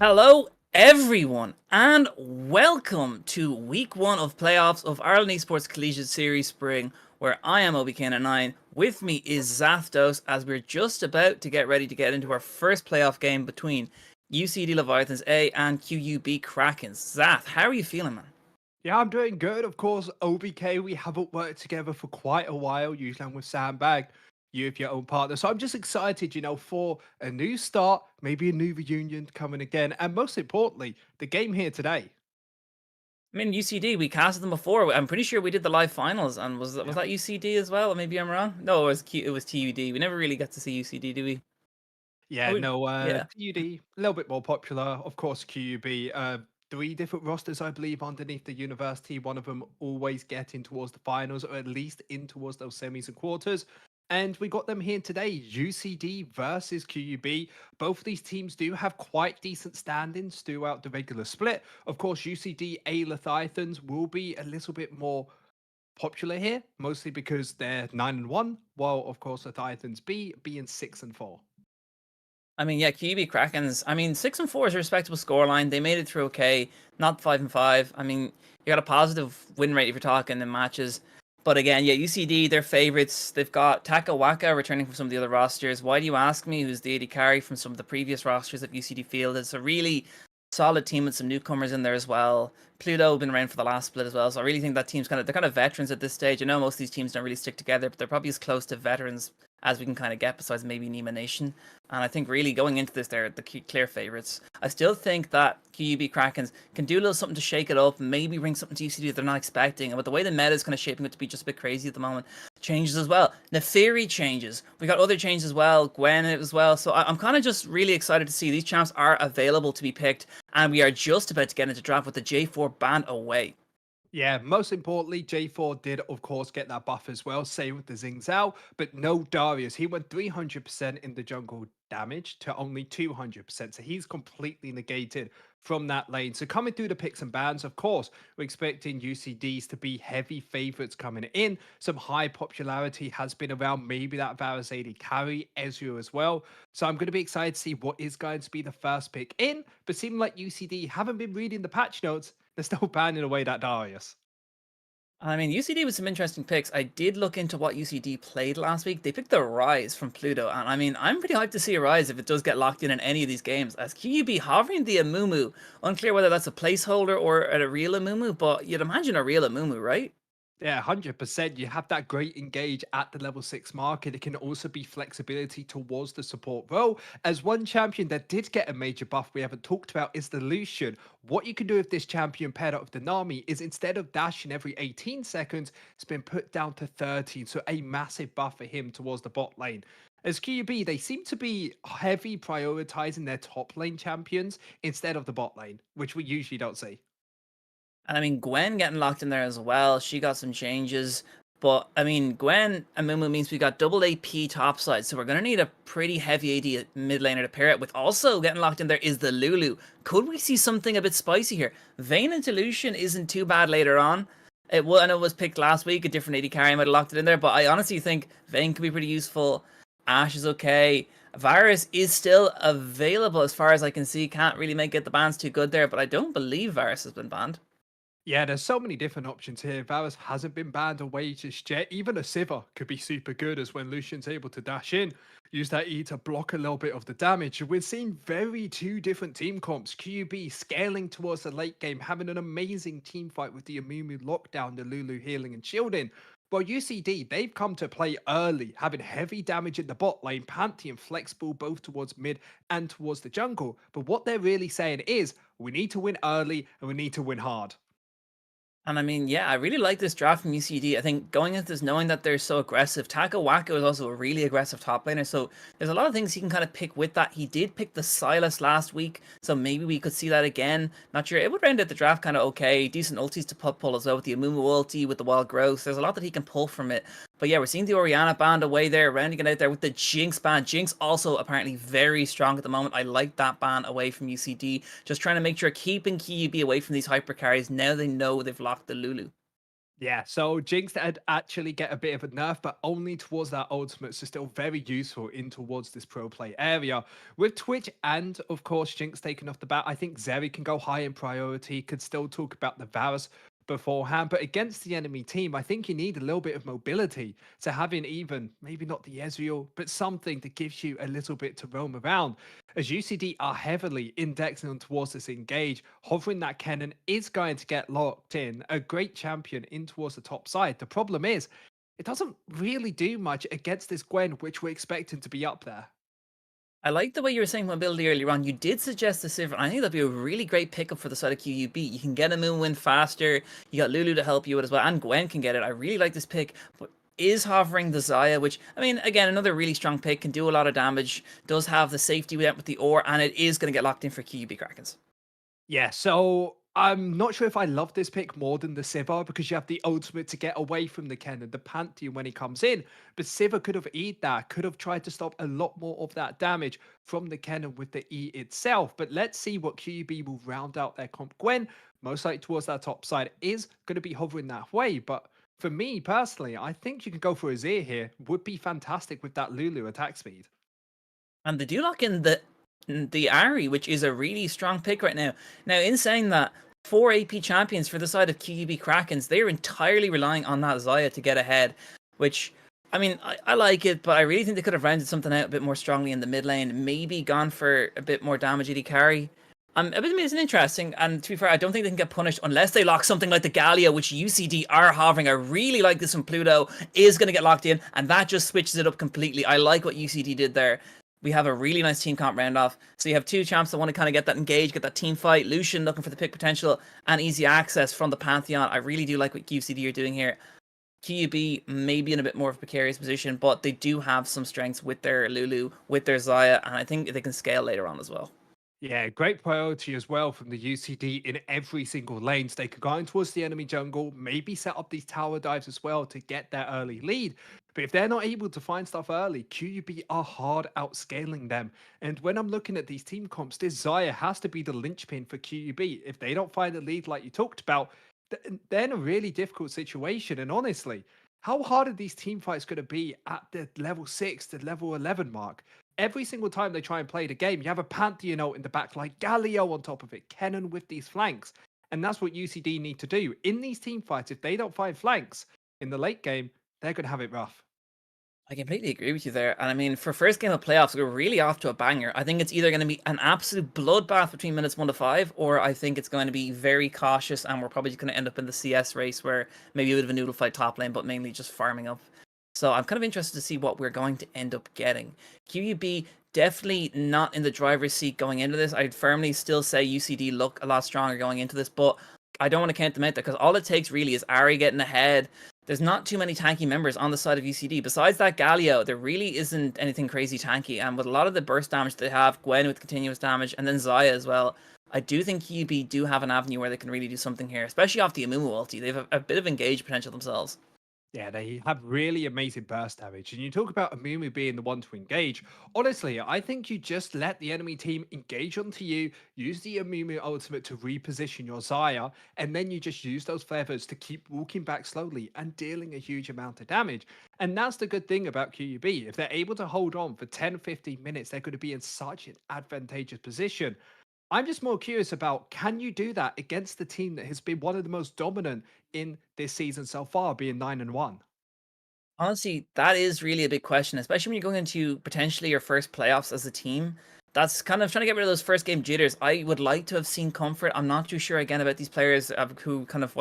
Hello, everyone, and welcome to week one of playoffs of Ireland Esports Collegiate Series Spring, where I am OBK9. With me is Zathdos, as we're just about to get ready to get into our first playoff game between UCD Leviathans A and QUB Krakens. Zath, how are you feeling, man? Yeah, I'm doing good. Of course, OBK, we haven't worked together for quite a while. Usually I'm with Sandbag, you with your own partner. So I'm just excited, for a new start, maybe a new reunion coming again. And most importantly, the game here today. I mean, UCD, we casted them before. I'm pretty sure we did the live finals, and was Yeah. that UCD as well? Or maybe I'm wrong. No, it was TUD. We never really got to see UCD, do we? Oh, Yeah, no, yeah. TUD, a little bit more popular. Of course, QUB, three different rosters, I believe, underneath the university. One of them always getting towards the finals, or at least in towards those semis and quarters. And we got them here today, UCD versus QUB. Both of these teams do have quite decent standings throughout the regular split. Of course, UCD A Leviathans will be a little bit more popular here, mostly because they're 9-1, while of course Leviathans B being 6-4. I mean, yeah, QB Krakens. I mean, 6-4 is a respectable scoreline. They made it through okay, not 5-5. I mean, you got a positive win rate if you're talking in matches. But again, yeah, UCD, they're favorites. They've got Taka Waka returning from some of the other rosters. Why do you ask me? Who's the AD carry from some of the previous rosters that UCD fielded? It's a really solid team with some newcomers in there as well. Pluto been around for the last split as well, so I really think that team's they're kind of veterans at this stage. I know most of these teams don't really stick together, but they're probably as close to veterans as we can kind of get, besides maybe Nima Nation. And I think really going into this, they're the clear favourites. I still think that QUB Krakens can do a little something to shake it up, maybe bring something to UCD that they're not expecting. And with the way the meta is kind of shaping it to be just a bit crazy at the moment, changes as well. Neferi changes. We got other changes as well. Gwen as well. So I'm kind of just really excited to see these champs are available to be picked, and we are just about to get into draft with the J4 band away. Yeah, most importantly, J4 did, of course, get that buff as well, same with the Zing Zhao, but no Darius. He went 300% in the jungle damage to only 200%, so he's completely negated from that lane. So coming through the picks and bans, of course, we're expecting UCDs to be heavy favorites coming in. Some high popularity has been around, maybe that Varus AD carry, Ezreal as well. So I'm going to be excited to see what is going to be the first pick in, but seeming like UCD haven't been reading the patch notes. They're still banning away that Darius. I mean, UCD with some interesting picks. I did look into what UCD played last week. They picked the Rise from Pluto, and I mean, I'm pretty hyped to see a Rise if it does get locked in any of these games. As QUB hovering the Amumu, unclear whether that's a placeholder or a real Amumu, but you'd imagine a real Amumu, right? Yeah, 100%. You have that great engage at the level 6 mark, and it can also be flexibility towards the support role. As one champion that did get a major buff we haven't talked about is the Lucian. What you can do with this champion paired up with the Nami is instead of dashing every 18 seconds, it's been put down to 13. So a massive buff for him towards the bot lane. As QB, they seem to be heavy prioritizing their top lane champions instead of the bot lane, which we usually don't see. And I mean, Gwen getting locked in there as well. She got some changes. But I mean, Gwen and Mumu means we got double AP topside. So we're going to need a pretty heavy AD mid laner to pair it with. Also getting locked in there is the Lulu. Could we see something a bit spicy here? Vayne into Lucian isn't too bad later on. I know it was picked last week. A different AD carry might have locked it in there. But I honestly think Vayne could be pretty useful. Ashe is okay. Varus is still available as far as I can see. Can't really make it the bans too good there. But I don't believe Varus has been banned. Yeah, there's so many different options here. Varus hasn't been banned away just yet. Even a Sivir could be super good as when Lucian's able to dash in, use that E to block a little bit of the damage. We're seeing very two different team comps. QB scaling towards the late game, having an amazing team fight with the Amumu lockdown, the Lulu healing and shielding. While UCD, they've come to play early, having heavy damage in the bot lane, Pantheon flexible both towards mid and towards the jungle. But what they're really saying is, we need to win early and we need to win hard. And I mean, yeah, I really like this draft from UCD. I think going into this knowing that they're so aggressive, Taka Waka is also a really aggressive top laner. So there's a lot of things he can kind of pick with that. He did pick the Silas last week, so maybe we could see that again. Not sure. It would round out the draft kind of okay. Decent ultis to pull as well with the Amumu ulti, with the Wild Growth. There's a lot that he can pull from it. But yeah, we're seeing the Orianna band away there, rounding it out there with the Jinx band. Jinx also apparently very strong at the moment. I like that band away from UCD. Just trying to make sure keeping QUB away from these hyper carries now they know they've locked the Lulu. Yeah, so Jinx had actually get a bit of a nerf, but only towards that ultimate, so still very useful in towards this pro play area. With Twitch and, of course, Jinx taken off the bat, I think Zeri can go high in priority, could still talk about the Varus beforehand, but against the enemy team, I think you need a little bit of mobility to having even, maybe not the Ezreal, but something that gives you a little bit to roam around. As UCD are heavily indexing on towards this engage, hovering that cannon is going to get locked in. A great champion in towards the top side. The problem is, it doesn't really do much against this Gwen, which we're expecting to be up there. I like the way you were saying mobility earlier on. You did suggest the Sivir. I think that'd be a really great pickup for the side of QUB. You can get a moon win faster. You got Lulu to help you with as well, and Gwen can get it. I really like this pick, but is hovering the Xayah, which, I mean, again, another really strong pick, can do a lot of damage, does have the safety with the ore, and it is going to get locked in for QUB Krakens. Yeah, so I'm not sure if I love this pick more than the Sivir because you have the ultimate to get away from the cannon, the Pantheon when he comes in. But Sivir could have E'd that, could have tried to stop a lot more of that damage from the cannon with the E itself. But let's see what QUB will round out their comp. Gwen, most likely towards that top side, is going to be hovering that way. But for me personally, I think you could go for Azir here. Would be fantastic with that Lulu attack speed. And they do lock in the Ari, which is a really strong pick right now. Now, in saying that, 4 AP champions for the side of QUB Krakens, they're entirely relying on that Xayah to get ahead, which, I mean, I like it, but I really think they could have rounded something out a bit more strongly in the mid lane, maybe gone for a bit more damage AD carry. A bit it's interesting, and to be fair, I don't think they can get punished unless they lock something like the Galio, which UCD are hovering. I really like this one. Pluto is going to get locked in, and that just switches it up completely. I like what UCD did there. We have a really nice team comp round off. So you have two champs that want to kind of get that engage, get that team fight. Lucian looking for the pick potential and easy access from the Pantheon. I really do like what QCD are doing here. QUB may be in a bit more of a precarious position, but they do have some strengths with their Lulu, with their Xayah, and I think they can scale later on as well. Yeah, great priority as well from the UCD in every single lane. So they could go in towards the enemy jungle, maybe set up these tower dives as well to get their early lead. But if they're not able to find stuff early, QUB are hard outscaling them. And when I'm looking at these team comps, this Xayah has to be the linchpin for QUB. If they don't find a lead like you talked about, they're in a really difficult situation. And honestly, how hard are these team fights going to be at the level 6 to level 11 mark? Every single time they try and play the game, you have a Pantheon ult in the back, like Galio on top of it, Kennen with these flanks. And that's what UCD need to do. In these team fights, if they don't find flanks in the late game, they're going to have it rough. I completely agree with you there. And I mean, for first game of playoffs, we're really off to a banger. I think it's either going to be an absolute bloodbath between minutes 1 to 5, or I think it's going to be very cautious, and we're probably just going to end up in the CS race where maybe a bit of a noodle fight top lane, but mainly just farming up. So I'm kind of interested to see what we're going to end up getting. QUB definitely not in the driver's seat going into this. I'd firmly still say UCD look a lot stronger going into this, but I don't want to count them out there because all it takes really is Ari getting ahead. There's not too many tanky members on the side of UCD. Besides that Galio, there really isn't anything crazy tanky. And with a lot of the burst damage they have, Gwen with continuous damage, and then Xayah as well, I do think QB do have an avenue where they can really do something here, especially off the Amumu ulti. They have a bit of engage potential themselves. Yeah, they have really amazing burst damage. And you talk about Amumu being the one to engage. Honestly, I think you just let the enemy team engage onto you, use the Amumu ultimate to reposition your Xayah, and then you just use those feathers to keep walking back slowly and dealing a huge amount of damage. And that's the good thing about QUB. If they're able to hold on for 10-15 minutes, they're going to be in such an advantageous position. I'm just more curious about, can you do that against the team that has been one of the most dominant in this season so far, being 9-1? Honestly, that is really a big question, especially when you're going into potentially your first playoffs as a team. That's kind of trying to get rid of those first game jitters. I would like to have seen comfort. I'm not too sure again about these players of who kind of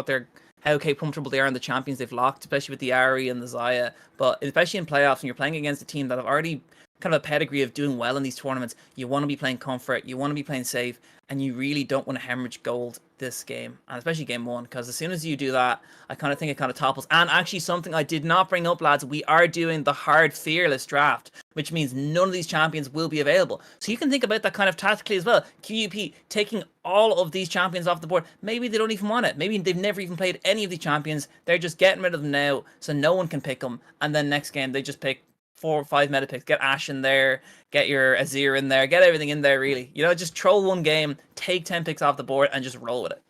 how comfortable they are in the champions they've locked, especially with the Ari and the Xayah. But especially in playoffs, when you're playing against a team that have already kind of a pedigree of doing well in these tournaments, you want to be playing comfort, you want to be playing safe, and you really don't want to hemorrhage gold this game, and especially game 1, because as soon as you do that, I kind of think it kind of topples. And actually, something I did not bring up, lads, we are doing the hard fearless draft, which means none of these champions will be available. So you can think about that kind of tactically as well. QUP taking all of these champions off the board. Maybe they don't even want it. Maybe they've never even played any of the champions. They're just getting rid of them now, so no one can pick them. And then next game, they just pick 4 or 5 meta picks. Get Ashe in there, get your Azir in there, get everything in there, really. You know, just troll one game, take 10 picks off the board, and just roll with it.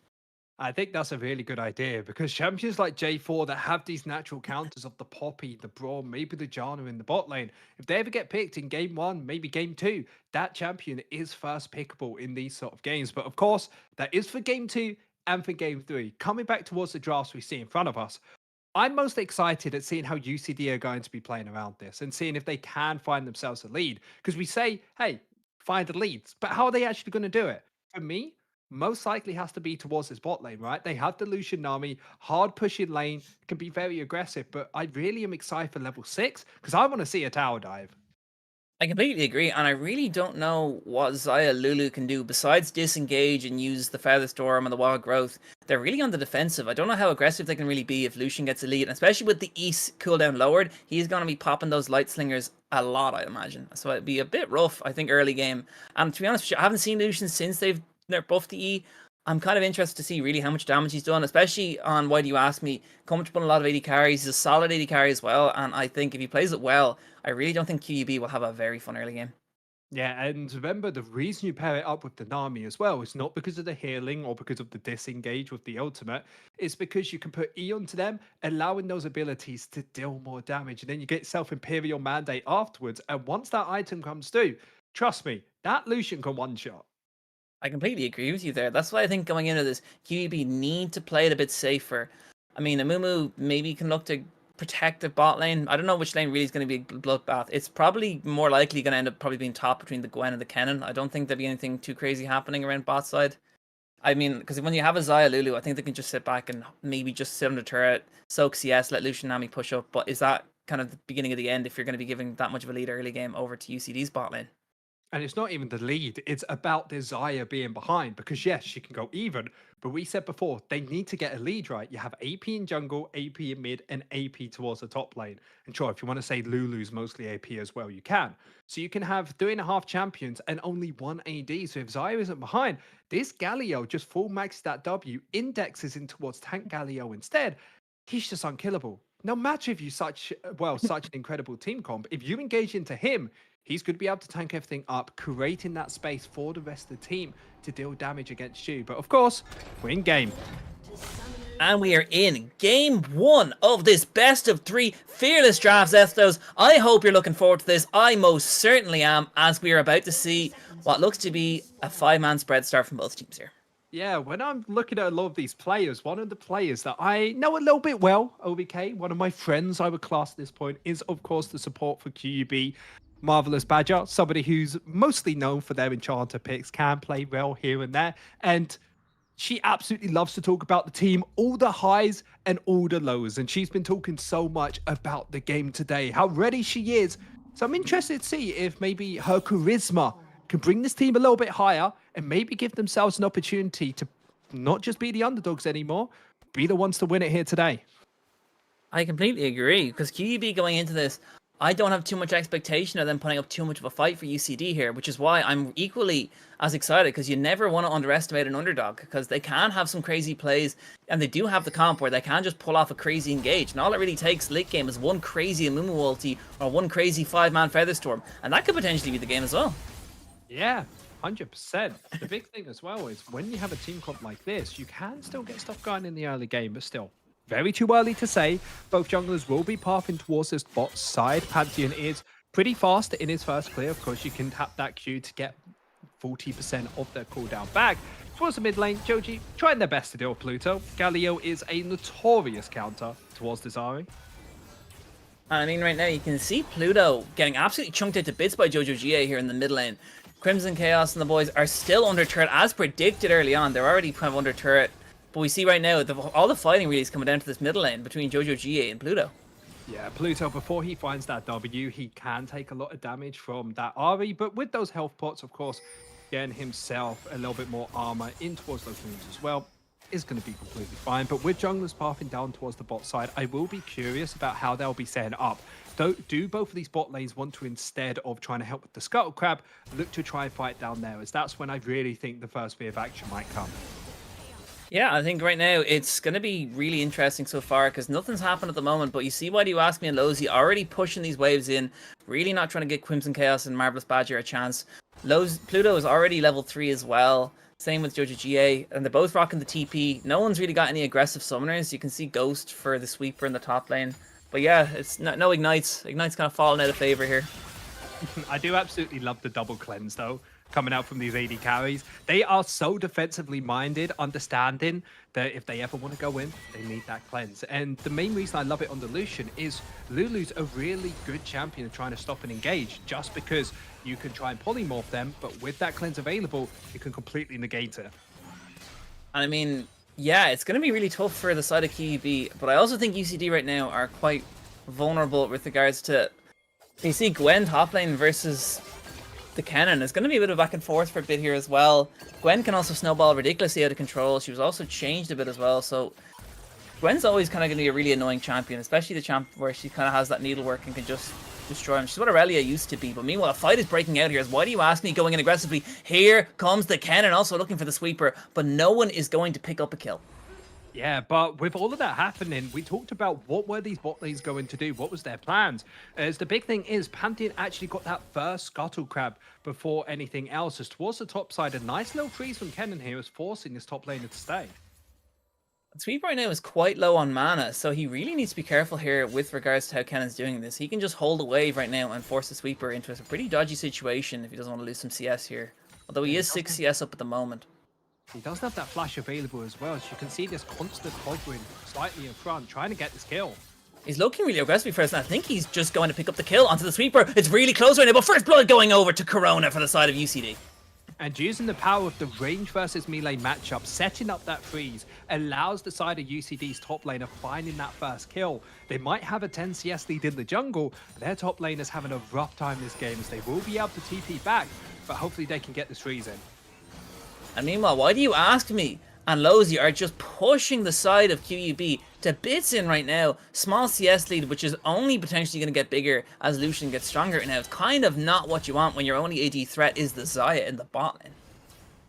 I think that's a really good idea because champions like J4 that have these natural counters of the Poppy, the Braum, maybe the Janna in the bot lane, if they ever get picked in game one, maybe game two, that champion is first pickable in these sort of games. But of course, that is for game two and for game three. Coming back towards the drafts we see in front of us, I'm most excited at seeing how UCD are going to be playing around this and seeing if they can find themselves a lead. Because we say, hey, find the leads, but how are they actually going to do it? For me, most likely has to be towards this bot lane, right? They have the Lucian Nami, hard pushing lane, can be very aggressive, but I really am excited for level 6 because I want to see a tower dive. I completely agree, and I really don't know what Xayah Lulu can do besides disengage and use the Feather Storm and the Wild Growth. They're really on the defensive. I don't know how aggressive they can really be if Lucian gets a lead, and especially with the East cooldown lowered, he's going to be popping those Light Slingers a lot, I imagine. So it'd be a bit rough, I think, early game. And to be honest with you, I haven't seen Lucian since they've buffed the E. I'm kind of interested to see really how much damage he's done, especially on Why Do You Ask Me. Comfortable in a lot of AD carries. He's a solid AD carry as well, and I think if he plays it well, I really don't think QUB will have a very fun early game. Yeah, and remember the reason you pair it up with the Nami as well is not because of the healing or because of the disengage with the ultimate. It's because you can put E onto them, allowing those abilities to deal more damage. And then you get self Imperial Mandate afterwards. And once that item comes through, trust me, that Lucian can one shot. I completely agree with you there. That's why I think going into this, QUB need to play it a bit safer. I mean, Amumu maybe can look to protect the bot lane. I don't know which lane really is going to be a bloodbath. It's probably more likely going to end up probably being top between the Gwen and the Kennen. I don't think there'll be anything too crazy happening around bot side. I mean, because when you have a Xayah Lulu, I think they can just sit back and maybe just sit on the turret, soak CS, let Lucian Nami push up. But is that kind of the beginning of the end if you're going to be giving that much of a lead early game over to UCD's bot lane? And it's not even the lead, it's about desire being behind because, yes, she can go even. But we said before, they need to get a lead right. You have AP in jungle, AP in mid, and AP towards the top lane. And sure, if you want to say Lulu's mostly AP as well, you can. So you can have 3.5 champions and only one AD. So if Xayah isn't behind, this Galio just full maxes that W, indexes in towards tank Galio instead. He's just unkillable. No matter if you such such an incredible team comp, if you engage into him, he's going to be able to tank everything up, creating that space for the rest of the team to deal damage against you. But of course, we're in game. And we are in game one of this best of three Fearless Drafts, Estos. I hope you're looking forward to this. I most certainly am, as we are about to see what looks to be a 5-man spread start from both teams here. Yeah, when I'm looking at a lot of these players, one of the players that I know a little bit well, OBK, one of my friends I would class at this point, is of course the support for QUB. Marvelous Badger, somebody who's mostly known for their Enchanter picks, can play well here and there. And she absolutely loves to talk about the team, all the highs and all the lows. And she's been talking so much about the game today, how ready she is. So I'm interested to see if maybe her charisma can bring this team a little bit higher and maybe give themselves an opportunity to not just be the underdogs anymore, be the ones to win it here today. I completely agree, because QUB going into this, I don't have too much expectation of them putting up too much of a fight for UCD here, which is why I'm equally as excited, because you never want to underestimate an underdog, because they can have some crazy plays, and they do have the comp where they can just pull off a crazy engage, and all it really takes late game is one crazy Amumu ulti, or one crazy 5-man Featherstorm, and that could potentially be the game as well. Yeah, 100%. The big thing as well is when you have a team comp like this, you can still get stuff going in the early game, but still, very too early to say. Both junglers will be pathing towards this bot side. Pantheon is pretty fast in his first clear. Of course, you can tap that Q to get 40% of their cooldown back. Towards the mid lane, Joji trying their best to deal with Pluto. Galio is a notorious counter towards this Ari. I mean, right now you can see Pluto getting absolutely chunked into bits by Jojo GA here in the mid lane. Crimson Chaos and the boys are still under turret as predicted early on. They're already kind of under turret. But we see right now, all the fighting really is coming down to this middle lane between Jojo GA and Pluto. Yeah, Pluto, before he finds that W, he can take a lot of damage from that Ari. But with those health pots, of course, getting himself a little bit more armor in towards those wounds as well is going to be completely fine. But with junglers pathing down towards the bot side, I will be curious about how they'll be setting up. Do both of these bot lanes want to, instead of trying to help with the Scuttle Crab, look to try and fight down there, as that's when I really think the first bit of action might come. Yeah, I think right now it's going to be really interesting so far, because nothing's happened at the moment, but you see Why Do You Ask Me and Lozy already pushing these waves in, really not trying to give Crimson Chaos and Marvelous Badger a chance. Pluto is already level 3 as well. Same with Jojo GA, and they're both rocking the TP. No one's really got any aggressive summoners. You can see Ghost for the sweeper in the top lane. But yeah, it's no Ignites. Ignites kind of falling out of favor here. I do absolutely love the double cleanse, though, coming out from these AD carries. They are so defensively minded, understanding that if they ever want to go in, they need that cleanse. And the main reason I love it on the Lucian is Lulu's a really good champion of trying to stop and engage, just because you can try and polymorph them, but with that cleanse available, you can completely negate it. I mean, yeah, it's going to be really tough for the side of QUB, but I also think UCD right now are quite vulnerable with regards to... You see Gwen top lane versus the Kennen. It's going to be a bit of back and forth for a bit here as well. Gwen can also snowball ridiculously out of control. She was also changed a bit as well, so Gwen's always kind of going to be a really annoying champion, especially the champ where she kind of has that needlework and can just destroy him. She's what Aurelia used to be, but meanwhile a fight is breaking out here. Why do you ask me going in aggressively? Here comes the Kennen also looking for the sweeper, but no one is going to pick up a kill. Yeah, but with all of that happening, we talked about what were these bot lanes going to do? What was their plans? As the big thing is, Pantheon actually got that first scuttle crab before anything else. As towards the top side, a nice little freeze from Kennen here is forcing this top laner to stay. Sweep right now is quite low on mana, so he really needs to be careful here with regards to how Kennen's doing this. He can just hold a wave right now and force the sweeper into a pretty dodgy situation if he doesn't want to lose some CS here. Although he is 6 CS up at the moment. He does have that flash available as well, as you can see this constant hovering slightly in front, trying to get this kill. He's looking really aggressive first, and I think he's just going to pick up the kill onto the sweeper. It's really close right now, but first blood going over to Corona for the side of UCD. And using the power of the range versus melee matchup, setting up that freeze allows the side of UCD's top laner finding that first kill. They might have a 10 CS lead in the jungle, but their top laner's having a rough time this game, as they will be able to TP back, but hopefully they can get this freeze in. And meanwhile, why do you ask me? And Lozy are just pushing the side of QUB to bits in right now. Small CS lead, which is only potentially going to get bigger as Lucian gets stronger. Now, it's kind of not what you want when your only AD threat is the Xayah in the bot lane.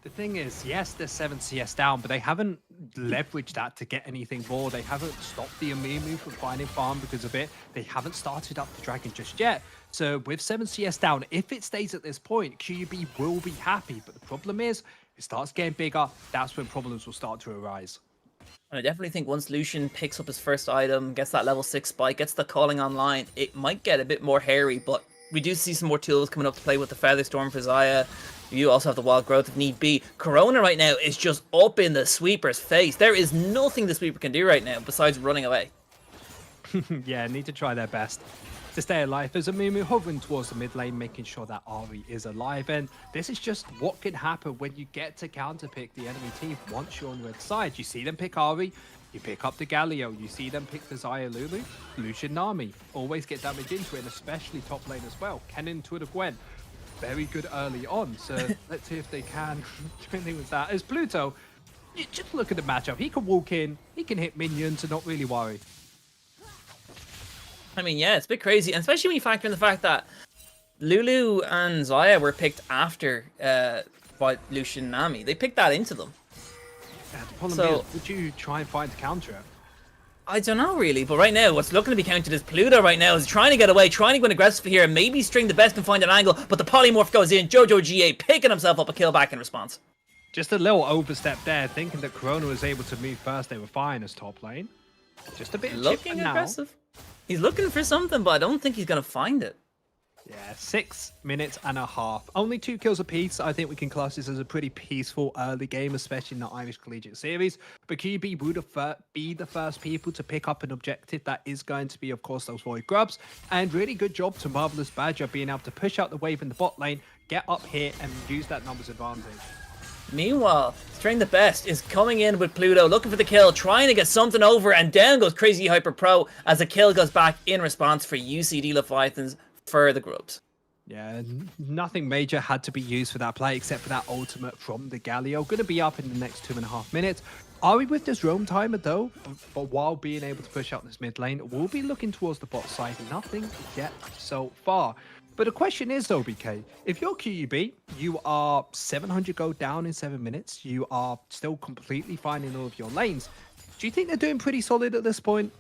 The thing is, yes, they're 7 CS down, but they haven't leveraged that to get anything more. They haven't stopped the Amumu from finding farm because of it. They haven't started up the Dragon just yet. So with 7 CS down, if it stays at this point, QUB will be happy. But the problem is, it starts getting bigger, that's when problems will start to arise. And I definitely think once Lucian picks up his first item, gets that level 6 spike, gets the calling online, it might get a bit more hairy, but we do see some more tools coming up to play with the Featherstorm for Xayah. You also have the Wild Growth if need be. Corona right now is just up in the sweeper's face. There is nothing the sweeper can do right now besides running away. Yeah, need to try their best to stay alive. There's a Mumu hovering towards the mid lane, making sure that Ari is alive. And this is just what can happen when you get to counterpick the enemy team once you're on the red side. You see them pick Ari, you pick up the Galio, you see them pick the Xayah Lulu, Lucian Nami. Always get damage into it, and especially top lane as well. Kennen to the Gwen. Very good early on, so let's see if they can do anything with that. As Pluto, just look at the matchup. He can walk in, he can hit minions and not really worry. I mean, yeah, it's a bit crazy, and especially when you factor in the fact that Lulu and Xayah were picked after Lucian and Nami. They picked that into them. Yeah, the problem is, would you try and find a counter? I don't know really, but right now what's looking to be counted is Pluto right now is trying to get away, trying to go aggressive here, and maybe string the best and find an angle, but the polymorph goes in. Jojo GA picking himself up a kill back in response. Just a little overstep there, thinking that Corona was able to move first. They were fine as top lane. Just a bit looking aggressive. He's looking for something, but I don't think he's going to find it. Yeah, 6 minutes and a half. Only 2 kills apiece. I think we can class this as a pretty peaceful early game, especially in the Irish Collegiate Series. But QUB would be the first people to pick up an objective. That is going to be, of course, those Void Grubs. And really good job to Marvelous Badger being able to push out the wave in the bot lane, get up here, and use that numbers advantage. Meanwhile, String the Best is coming in with Pluto, looking for the kill, trying to get something over, and down goes Crazy Hyper Pro as the kill goes back in response for UCD Leviathans for the Grubs. Yeah, nothing major had to be used for that play except for that ultimate from the Galio. Going to be up in the next 2.5 minutes. Are we with this roam timer though? But while being able to push out this mid lane, we'll be looking towards the bot side. Nothing yet so far. But the question is though, BK, if you're QUB, you are 700 gold down in 7 minutes. You are still completely fine in all of your lanes. Do you think they're doing pretty solid at this point?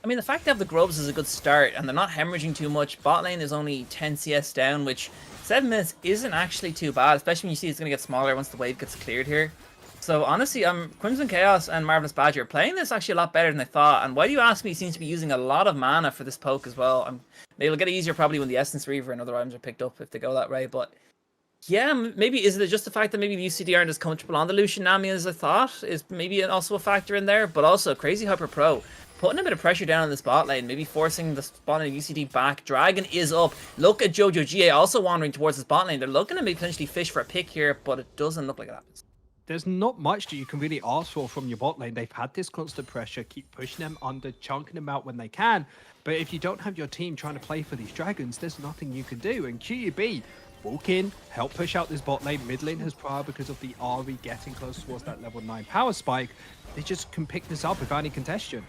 I mean, the fact they have the Grubs is a good start, and they're not hemorrhaging too much. Bot lane is only 10 CS down, which 7 minutes isn't actually too bad, especially when you see it's going to get smaller once the wave gets cleared here. So honestly, Crimson Chaos and Marvelous Badger playing this actually a lot better than I thought. And why do you ask me? He seems to be using a lot of mana for this poke as well. They'll get it easier probably when the Essence Reaver and other items are picked up if they go that way. But yeah, maybe is it just the fact that maybe the UCD aren't as comfortable on the Lucian Nami as I thought is maybe also a factor in there. But also Crazy Hyper Pro putting a bit of pressure down on the spot lane, maybe forcing the spawn of UCD back. Dragon is up. Look at Jojo GA also wandering towards the spot lane. They're looking to maybe potentially fish for a pick here, but it doesn't look like it happens. There's not much that you can really ask for from your bot lane. They've had this constant pressure, keep pushing them under, chunking them out when they can. But if you don't have your team trying to play for these dragons, there's nothing you can do. And QUB walk in, help push out this bot lane. Mid lane has prior because of the RE getting close towards that level 9 power spike. They just can pick this up without any contention.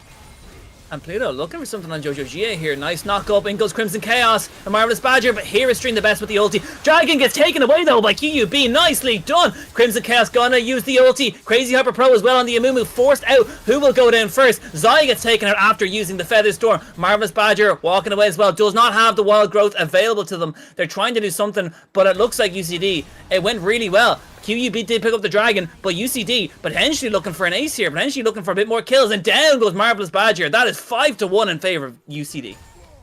And Pluto looking for something on Jojo GA here. Nice knock up. In goes Crimson Chaos. A Marvelous Badger, but here is Stream the best with the ulti. Dragon gets taken away though by QUB. Nicely done. Crimson Chaos gonna use the ulti. Crazy Hyper Pro as well on the Amumu. Forced out. Who will go down first? Zaya gets taken out after using the Feather Storm. Marvelous Badger walking away as well. Does not have the wild growth available to them. They're trying to do something, but it looks like UCD. It went really well. QUB did pick up the dragon, but UCD potentially looking for an ace here, potentially looking for a bit more kills, and down goes Marvelous Badger. That is 5-1 in favor of UCD.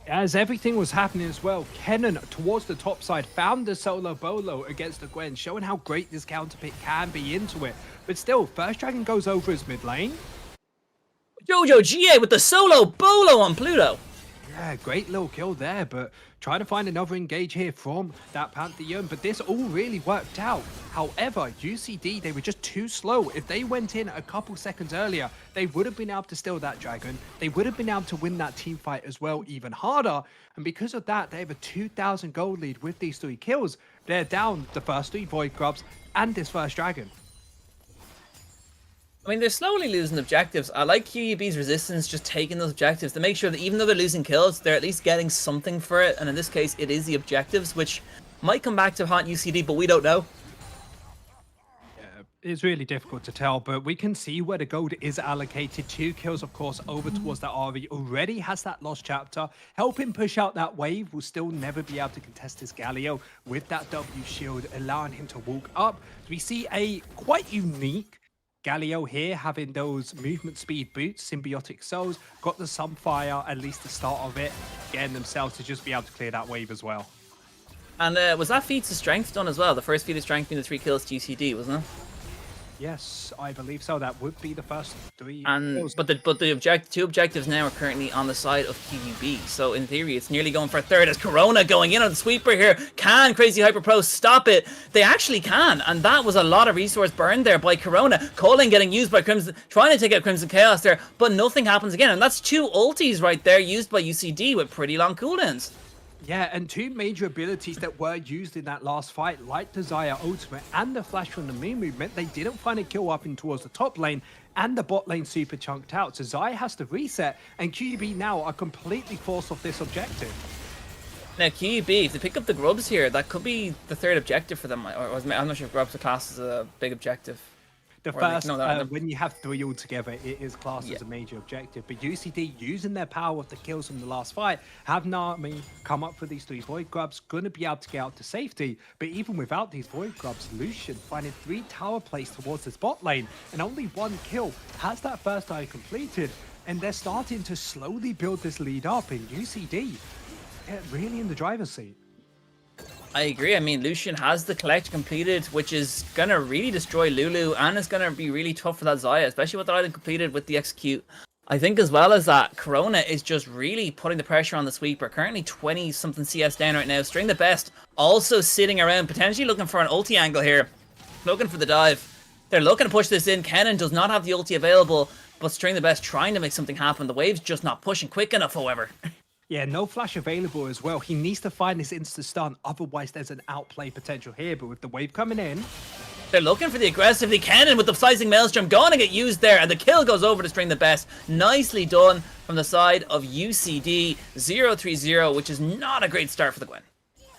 As everything was happening as well, Kennen towards the top side found the solo bolo against the Gwen, showing how great this counter pick can be into it. But still, first dragon goes over his mid lane. Jojo GA with the solo bolo on Pluto. Yeah, great little kill there, but trying to find another engage here from that Pantheon, but this all really worked out. However, UCD, they were just too slow. If they went in a couple seconds earlier, they would have been able to steal that dragon. They would have been able to win that team fight as well, even harder. And because of that, they have a 2,000 gold lead with these 3 kills. They're down the first 3 Void Grubs and this first dragon. I mean, they're slowly losing objectives. I like QUB's resistance just taking those objectives to make sure that even though they're losing kills, they're at least getting something for it. And in this case, it is the objectives, which might come back to haunt UCD, but we don't know. Yeah, it's really difficult to tell, but we can see where the gold is allocated. 2 kills, of course, over towards that RV. Already has that lost chapter. Helping push out that wave. Will still never be able to contest his Galio with that W shield, allowing him to walk up. We see a quite unique Galio here, having those movement speed boots, symbiotic souls, got the Sunfire, at least the start of it, getting themselves to just be able to clear that wave as well. And was that feat of strength done as well? The first feat of strength being the 3 kills to UCD, wasn't it? Yes, I believe so. That would be the first 3 and kills. But the 2 objectives now are currently on the side of QUB. So in theory, it's nearly going for a third. As Corona going in on the sweeper here. Can Crazy Hyper Pro stop it? They actually can, and that was a lot of resource burned there by Corona. Colin getting used by Crimson, trying to take out Crimson Chaos there, but nothing happens again. And that's 2 ultis right there used by UCD with pretty long cooldowns. Yeah, and 2 major abilities that were used in that last fight, like the Zaya ultimate and the flash from the Mumu, meant they didn't find a kill up in towards the top lane, and the bot lane super chunked out. So Zaya has to reset, and QUB now are completely forced off this objective. Now QUB, if they pick up the grubs here, that could be the 3rd objective for them. I'm not sure if grubs are classed as a big objective. The first, when you have 3 all together, it is classed as a major objective. But UCD, using their power of the kills from the last fight, have Nami come up for these 3 Void Grubs, going to be able to get out to safety. But even without these Void Grubs, Lucian finding 3 tower plays towards his bot lane, and only 1 kill, has that first eye completed. And they're starting to slowly build this lead up in UCD. Really in the driver's seat. I agree. I mean, Lucian has the collect completed, which is going to really destroy Lulu, and it's going to be really tough for that Zaya, especially with the item completed with the execute. I think as well as that, Corona is just really putting the pressure on the sweeper. Currently 20-something CS down right now. String the best, also sitting around, potentially looking for an ulti angle here. Looking for the dive. They're looking to push this in. Kennen does not have the ulti available, but String the best trying to make something happen. The wave's just not pushing quick enough, however. Yeah, no flash available as well. He needs to find this insta-stun, otherwise there's an outplay potential here. But with the wave coming in, they're looking for the aggressive. They can, with the sizing maelstrom going to get used there, and the kill goes over to String the best. Nicely done from the side of UCD. 0-3-0, which is not a great start for the Gwen.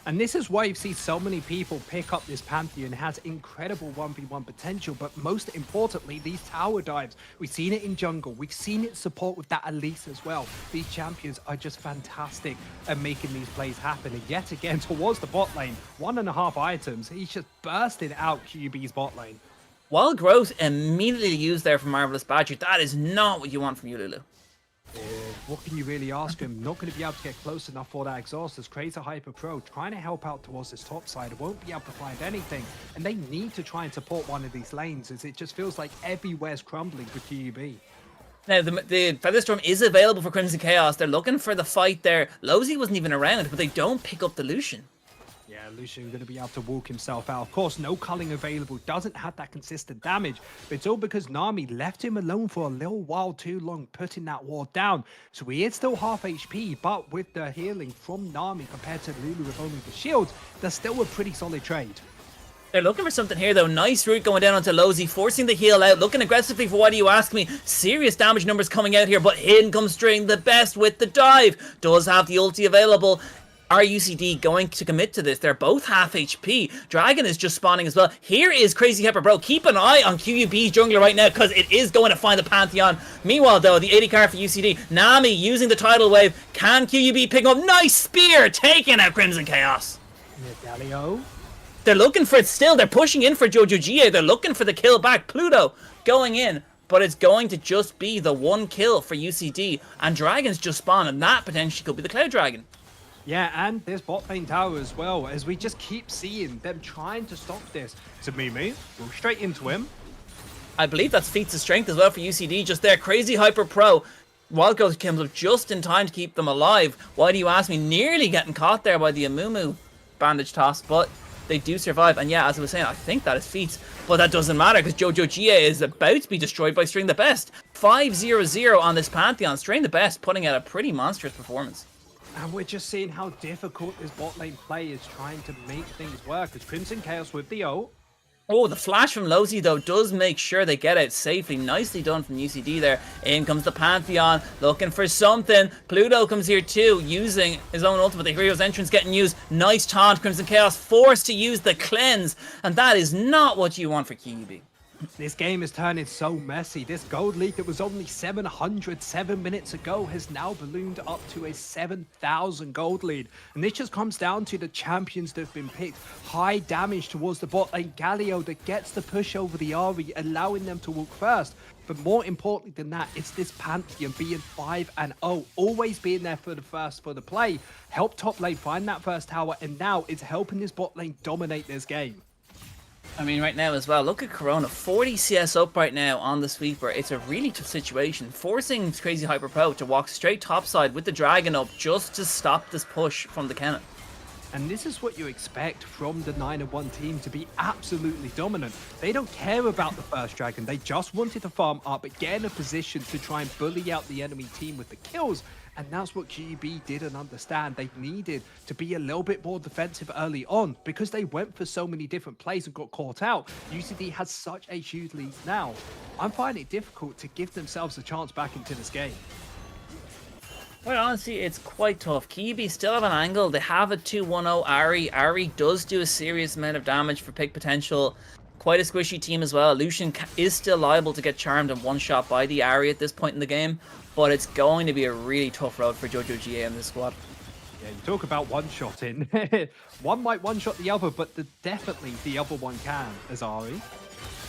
And this is why you see so many people pick up this Pantheon. It has incredible 1v1 potential, but most importantly, these tower dives. We've seen it in jungle. We've seen it support with that Elise as well. These champions are just fantastic at making these plays happen. And yet again, towards the bot lane, 1.5 items. He's just bursting out QUB's bot lane. While growth immediately used there from Marvelous Badger, that is not what you want from you, Lulu. What can you really ask him? Not going to be able to get close enough for that exhaust as Crazy Hyper Pro trying to help out towards this top side. Won't be able to find anything. And they need to try and support one of these lanes as it just feels like everywhere's crumbling for QUB. Now, the Featherstorm is available for Crimson Chaos. They're looking for the fight there. Lozy wasn't even around, but they don't pick up the Lucian. Yeah, Lucian going to be able to walk himself out. Of course, no culling available, doesn't have that consistent damage, but it's all because Nami left him alone for a little while too long, putting that ward down. So he is still half HP, but with the healing from Nami compared to Lulu with only the shield, that's still a pretty solid trade. They're looking for something here, though. Nice route going down onto Lozy, forcing the heal out, looking aggressively for Why Do You Ask Me. Serious damage numbers coming out here, but in comes String, the best with the dive. Does have the ulti available. Are UCD going to commit to this? They're both half HP. Dragon is just spawning as well. Here is Crazy Hyper Bro. Keep an eye on QUB's jungler right now because it is going to find the Pantheon. Meanwhile, though, the 80 card for UCD. Nami using the tidal wave. Can QUB pick up? Nice spear! Taking out Crimson Chaos. Galio. They're looking for it still. They're pushing in for Jojo GA. They're looking for the kill back. Pluto going in. But it's going to just be the one kill for UCD. And Dragon's just spawned. And that potentially could be the Cloud Dragon. Yeah, and there's bot lane tower as well, as we just keep seeing them trying to stop this. So Mimi, go straight into him. I believe that's feats of strength as well for UCD just there. Crazy Hyper Pro. Wild Growth comes up just in time to keep them alive. Why Do You Ask Me? Nearly getting caught there by the Amumu bandage toss, but they do survive. And yeah, as I was saying, I think that is feats, but that doesn't matter because Jojo GA is about to be destroyed by String the Best. 5-0-0 on this Pantheon. String the Best putting out a pretty monstrous performance. And we're just seeing how difficult this bot lane play is trying to make things work as Crimson Chaos with the ult. Oh, the flash from Lozy, though, does make sure they get out safely. Nicely done from UCD there. In comes the Pantheon, looking for something. Pluto comes here too, using his own ultimate. The Hero's Entrance getting used. Nice taunt. Crimson Chaos forced to use the cleanse. And that is not what you want for QUB. This game is turning so messy. This gold league that was only 707 minutes ago has now ballooned up to a 7,000 gold lead. And this just comes down to the champions that have been picked. High damage towards the bot lane. Galio that gets the push over the Ahri, allowing them to walk first. But more importantly than that, it's this Pantheon being 5-0, always being there for the play. Help top lane find that first tower, and now it's helping this bot lane dominate this game. I mean, right now as well, look at Corona, 40 CS up right now on the sweeper. It's a really tough situation, forcing Crazy Hyper Pro to walk straight topside with the Dragon up just to stop this push from the Kennen. And this is what you expect from the 9-1 team, to be absolutely dominant. They don't care about the first Dragon. They just wanted to farm up, get in a position to try and bully out the enemy team with the kills. And that's what QUB didn't understand. They needed to be a little bit more defensive early on because they went for so many different plays and got caught out. UCD has such a huge lead now. I'm finding it difficult to give themselves a chance back into this game. Well, honestly, it's quite tough. QUB still have an angle. They have a 2-1-0 Ahri. Ahri does do a serious amount of damage for pick potential. Quite a squishy team as well. Lucian is still liable to get charmed and one-shot by the Ahri at this point in the game. But it's going to be a really tough road for Jojo GA in this squad. Yeah, you talk about one-shotting. One might one-shot the other, but definitely the other one can, as Ahri.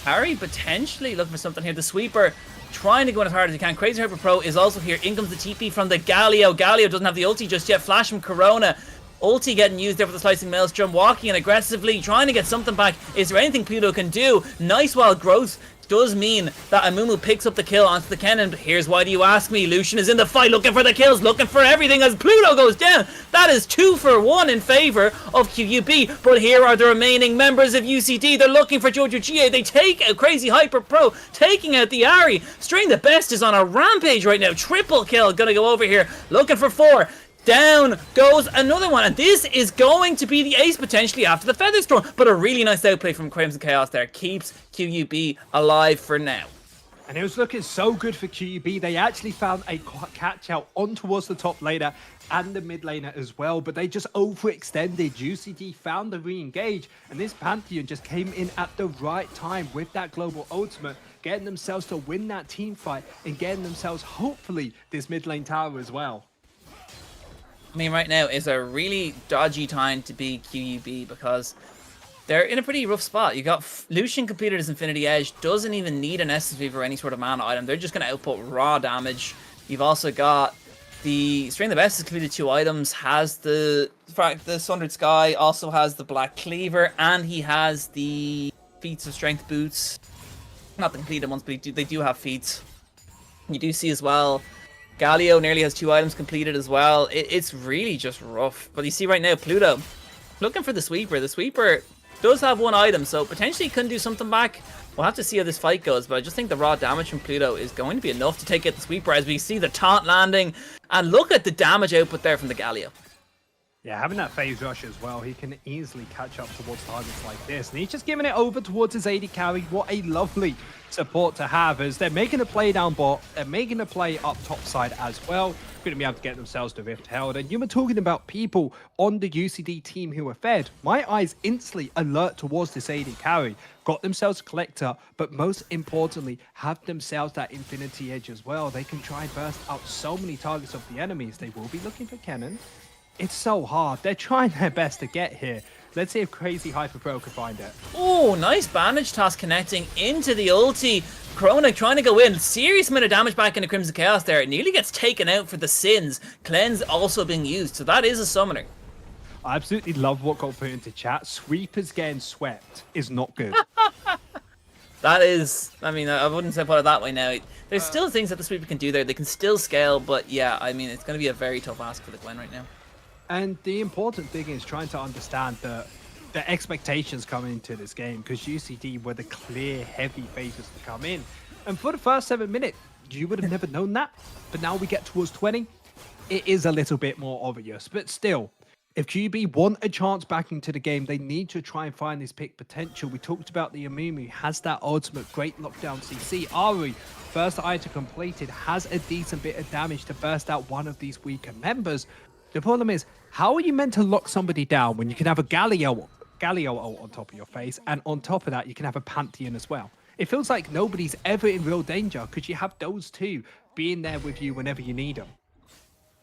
Ahri potentially looking for something here. The sweeper trying to go in as hard as he can. Crazy Hyper Pro is also here. In comes the TP from the Galio. Galio doesn't have the ulti just yet. Flash from Corona. Ulti getting used there for the Slicing Maelstrom. Walking in aggressively, trying to get something back. Is there anything Pluto can do? Nice wild growth does mean that Amumu picks up the kill onto the Kennen. But here's Why Do You Ask Me? Lucian is in the fight, looking for the kills, looking for everything as Pluto goes down. That is 2 for 1 in favor of QUB. But here are the remaining members of UCD. They're looking for Jojo GA. They take out Crazy Hyper Pro, taking out the Ahri. String the Best is on a rampage right now. Triple kill, gonna go over here, looking for 4. Down goes another one, and this is going to be the ace potentially after the Featherstorm. But a really nice outplay from Crimson Chaos there keeps QUB alive for now. And it was looking so good for QUB. They actually found a catch out on towards the top laner and the mid laner as well, but they just overextended. UCD found the re-engage, and this Pantheon just came in at the right time with that global ultimate, getting themselves to win that team fight and getting themselves, hopefully, this mid lane tower as well. I mean, right now is a really dodgy time to be QUB because they're in a pretty rough spot. You got Lucian completed his Infinity Edge, doesn't even need an Essence Weaver or any sort of mana item. They're just going to output raw damage. You've also got the String the Best has completed 2 items, has the Sundered Sky, also has the Black Cleaver, and he has the Feats of Strength boots. Not the completed ones, but they do have feats. You do see as well, Galio nearly has 2 items completed as well. It's really just rough. But you see right now, Pluto looking for the Sweeper. The Sweeper does have 1 item, so potentially couldn't do something back. We'll have to see how this fight goes, but I just think the raw damage from Pluto is going to be enough to take out the Sweeper as we see the taunt landing. And look at the damage output there from the Galio. Yeah, having that phase rush as well, he can easily catch up towards targets like this. And he's just giving it over towards his AD carry. What a lovely support to have, as they're making a play down bot, they're making a play up top side as well. Going to be able to get themselves to Rift held. And you were talking about people on the UCD team who are fed. My eyes instantly alert towards this AD carry. Got themselves a Collector, but most importantly, have themselves that Infinity Edge as well. They can try and burst out so many targets of the enemies. They will be looking for Kennen. It's so hard. They're trying their best to get here. Let's see if Crazy Hyper Pro can find it. Oh, nice bandage toss connecting into the ulti. Corona trying to go in. Serious amount of damage back into Crimson Chaos there. It nearly gets taken out for the Sins. Cleanse also being used. So that is a summoner. I absolutely love what got put into chat. Sweepers getting swept is not good. That is, I mean, I wouldn't say put it that way now. There's still things that the Sweeper can do there. They can still scale, but yeah, I mean, it's going to be a very tough ask for the Gwen right now. And the important thing is trying to understand the expectations coming into this game, because UCD were the clear heavy favorites to come in. And for the first 7 minutes, you would have never known that. But now we get towards 20, it is a little bit more obvious. But still, if QUB want a chance back into the game, they need to try and find this pick potential. We talked about the Amumu, has that ultimate great lockdown CC. Ari, first item completed, has a decent bit of damage to burst out one of these weaker members. The problem is, how are you meant to lock somebody down when you can have a Galio ult on top of your face, and on top of that, you can have a Pantheon as well? It feels like nobody's ever in real danger because you have those two being there with you whenever you need them.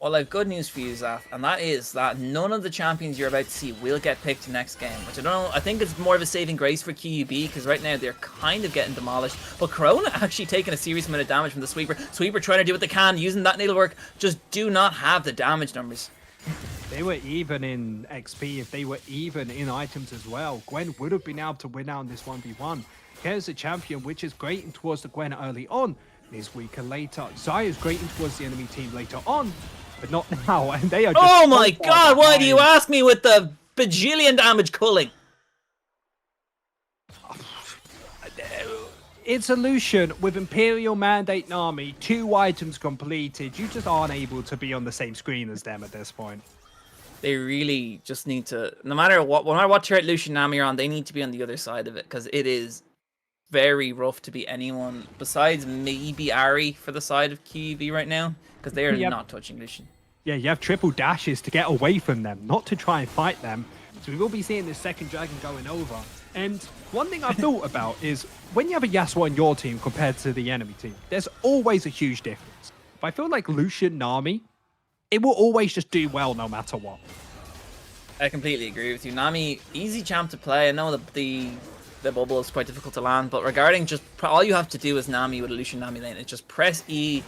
Well, I have good news for you, Zaf, and that is that none of the champions you're about to see will get picked next game, which I don't know, I think it's more of a saving grace for QUB, because right now they're kind of getting demolished. But Corona actually taking a serious amount of damage from the Sweeper. Sweeper trying to do what they can, using that needlework, just do not have the damage numbers. They were even in XP, if they were even in items as well, Gwen would have been able to win out on this 1v1. Karen's the champion, which is grating towards the Gwen early on, and is weaker later. Zaya's grating towards the enemy team later on, but not now, and they are just... Oh my god, why do you ask me with the bajillion damage culling? It's a Lucian with Imperial Mandate Nami, 2 items completed. You just aren't able to be on the same screen as them at this point. They really just need to, no matter what turret Lucian Nami are on, they need to be on the other side of it, because it is very rough to be anyone besides maybe Ari for the side of QUB right now, because they are not touching Lucian. Yeah, you have triple dashes to get away from them, not to try and fight them. So we will be seeing this second dragon going over. And one thing I've thought about is when you have a Yasuo on your team compared to the enemy team, there's always a huge difference. But I feel like Lucian Nami, it will always just do well no matter what. I completely agree with you. Nami, easy champ to play. I know the bubble is quite difficult to land, but regarding just all you have to do as Nami with a Lucian Nami lane is just press E,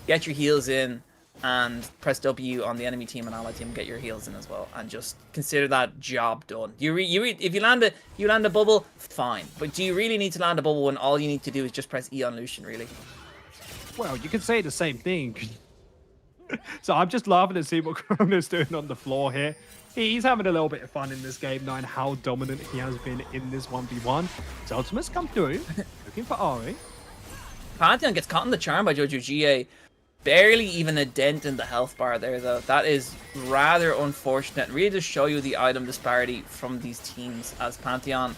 get your heals in, and press W on the enemy team and ally team, get your heals in as well, and just consider that job done. If you land a bubble, fine. But do you really need to land a bubble when all you need to do is just press E on Lucian, really? Well, you could say the same thing. So I'm just laughing at seeing what Corona's doing on the floor here. He's having a little bit of fun in this game, knowing how dominant he has been in this 1v1. So ultimates come through, looking for Ari. Pantheon gets caught in the charm by Jojo GA. Barely even a dent in the health bar there, though. That is rather unfortunate. Really does show you the item disparity from these teams, as Pantheon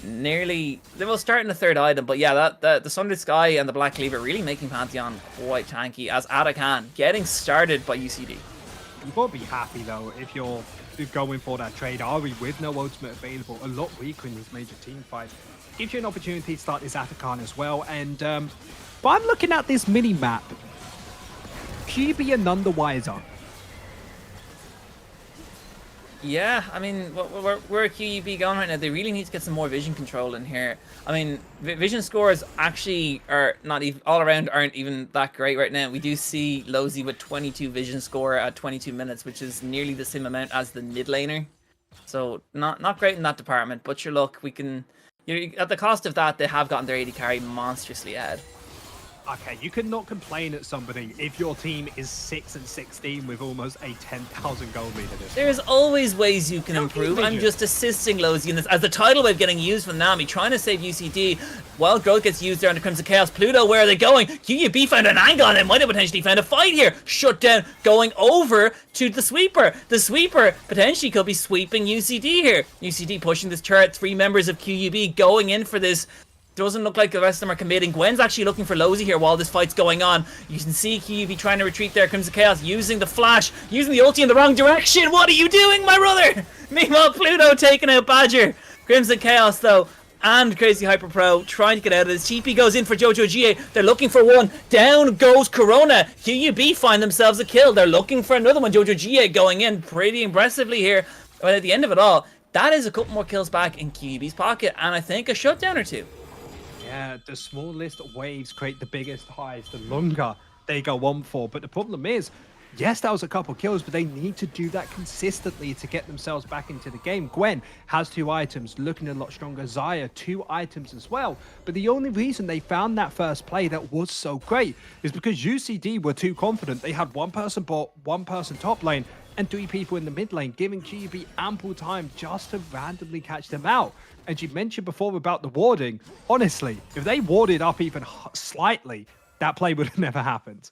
nearly, they will start in the third item, but yeah, the Sundered Sky and the Black Cleaver really making Pantheon quite tanky as Atakan getting started by UCD. You've got to be happy though if you're going for that trade. Ari with no ultimate available, a lot weaker in this major team fight. Gives you an opportunity to start this Atakan as well. And but I'm looking at this mini map. QUB are none the wiser. Yeah, I mean, where QUB going right now, they really need to get some more vision control in here. I mean, vision scores actually are not even, all around aren't even that great right now. We do see Lozy with 22 vision score at 22 minutes, which is nearly the same amount as the mid laner. So not great in that department, but sure, look, we can, at the cost of that, they have gotten their AD carry monstrously ahead. Okay, you cannot complain at somebody if your team is 6-16 with almost a 10,000 gold lead in this. There's always ways you can improve. I'm just assisting Lozy in this as the tidal wave getting used from Nami, trying to save UCD. While growth gets used there under Crimson Chaos. Pluto, where are they going? QUB found an angle on it, might have potentially found a fight here. Shut down, going over to the sweeper. The sweeper potentially could be sweeping UCD here. UCD pushing this turret, 3 members of QUB going in for this. Doesn't look like the rest of them are committing. Gwen's actually looking for Lozy here while this fight's going on. You can see QUB trying to retreat there. Crimson Chaos using the flash, using the ulti in the wrong direction. What are you doing, my brother? Meanwhile, Pluto taking out Badger. Crimson Chaos, though, and Crazy Hyper Pro trying to get out of this. TP goes in for Jojo GA. They're looking for one. Down goes Corona. QUB find themselves a kill. They're looking for another one. Jojo GA going in pretty impressively here. But at the end of it all, that is a couple more kills back in QUB's pocket, and I think a shutdown or two. Yeah, the smallest waves create the biggest highs, the longer they go on for. But the problem is, yes, that was a couple kills, but they need to do that consistently to get themselves back into the game. Gwen has 2 items, looking a lot stronger. Xayah, 2 items as well. But the only reason they found that first play that was so great is because UCD were too confident. They had 1 person bot, 1 person top lane, and 3 people in the mid lane, giving QUB ample time just to randomly catch them out. And you mentioned before about the warding. Honestly, if they warded up even slightly, that play would have never happened.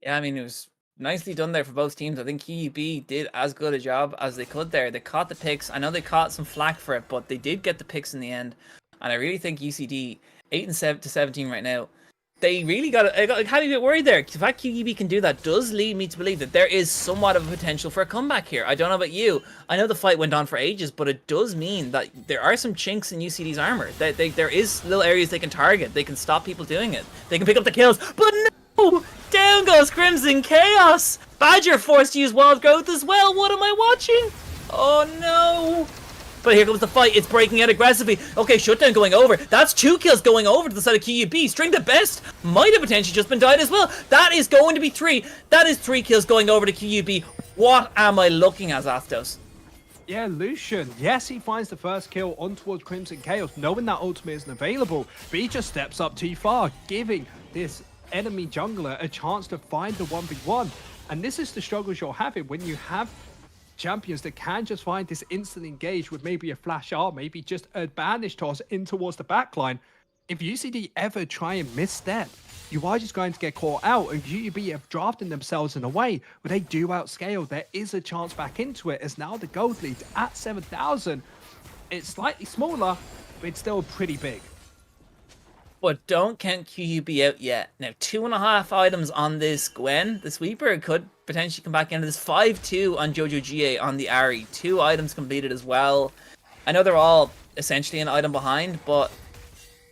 Yeah, I mean, it was nicely done there for both teams. I think QUB did as good a job as they could there. They caught the picks. I know they caught some flack for it, but they did get the picks in the end. And I really think UCD, 8-17 right now, they really I got a bit worried there. The fact QUB can do that does lead me to believe that there is somewhat of a potential for a comeback here. I don't know about you. I know the fight went on for ages, but it does mean that there are some chinks in UCD's armor. There is little areas they can target. They can stop people doing it. They can pick up the kills. But no! Down goes Crimson Chaos! Badger forced to use Wild Growth as well. What am I watching? Oh no! But here comes the fight. It's breaking out aggressively. Okay, shutdown going over. That's 2 kills going over to the side of QUB. String the best might have potentially just been died as well. That is going to be 3. That is 3 kills going over to QUB. What am I looking at, Zastos? Yeah, Lucian. Yes, he finds the first kill on towards Crimson Chaos, knowing that ultimate isn't available. But he just steps up too far, giving this enemy jungler a chance to find the 1v1. And this is the struggles you're having when you have champions that can just find this instant engage with maybe a flash R, maybe just a banish toss in towards the backline. If UCD ever try and misstep, you are just going to get caught out, and QUB have drafted themselves in a way where they do outscale. There is a chance back into it, as now the gold lead at 7,000. It's slightly smaller, but it's still pretty big. But don't count QUB out yet. Now, 2.5 items on this Gwen. The sweeper could potentially come back into this. 5-2 on Jojo GA on the Ari. 2 items completed as well. I know they're all essentially an item behind, but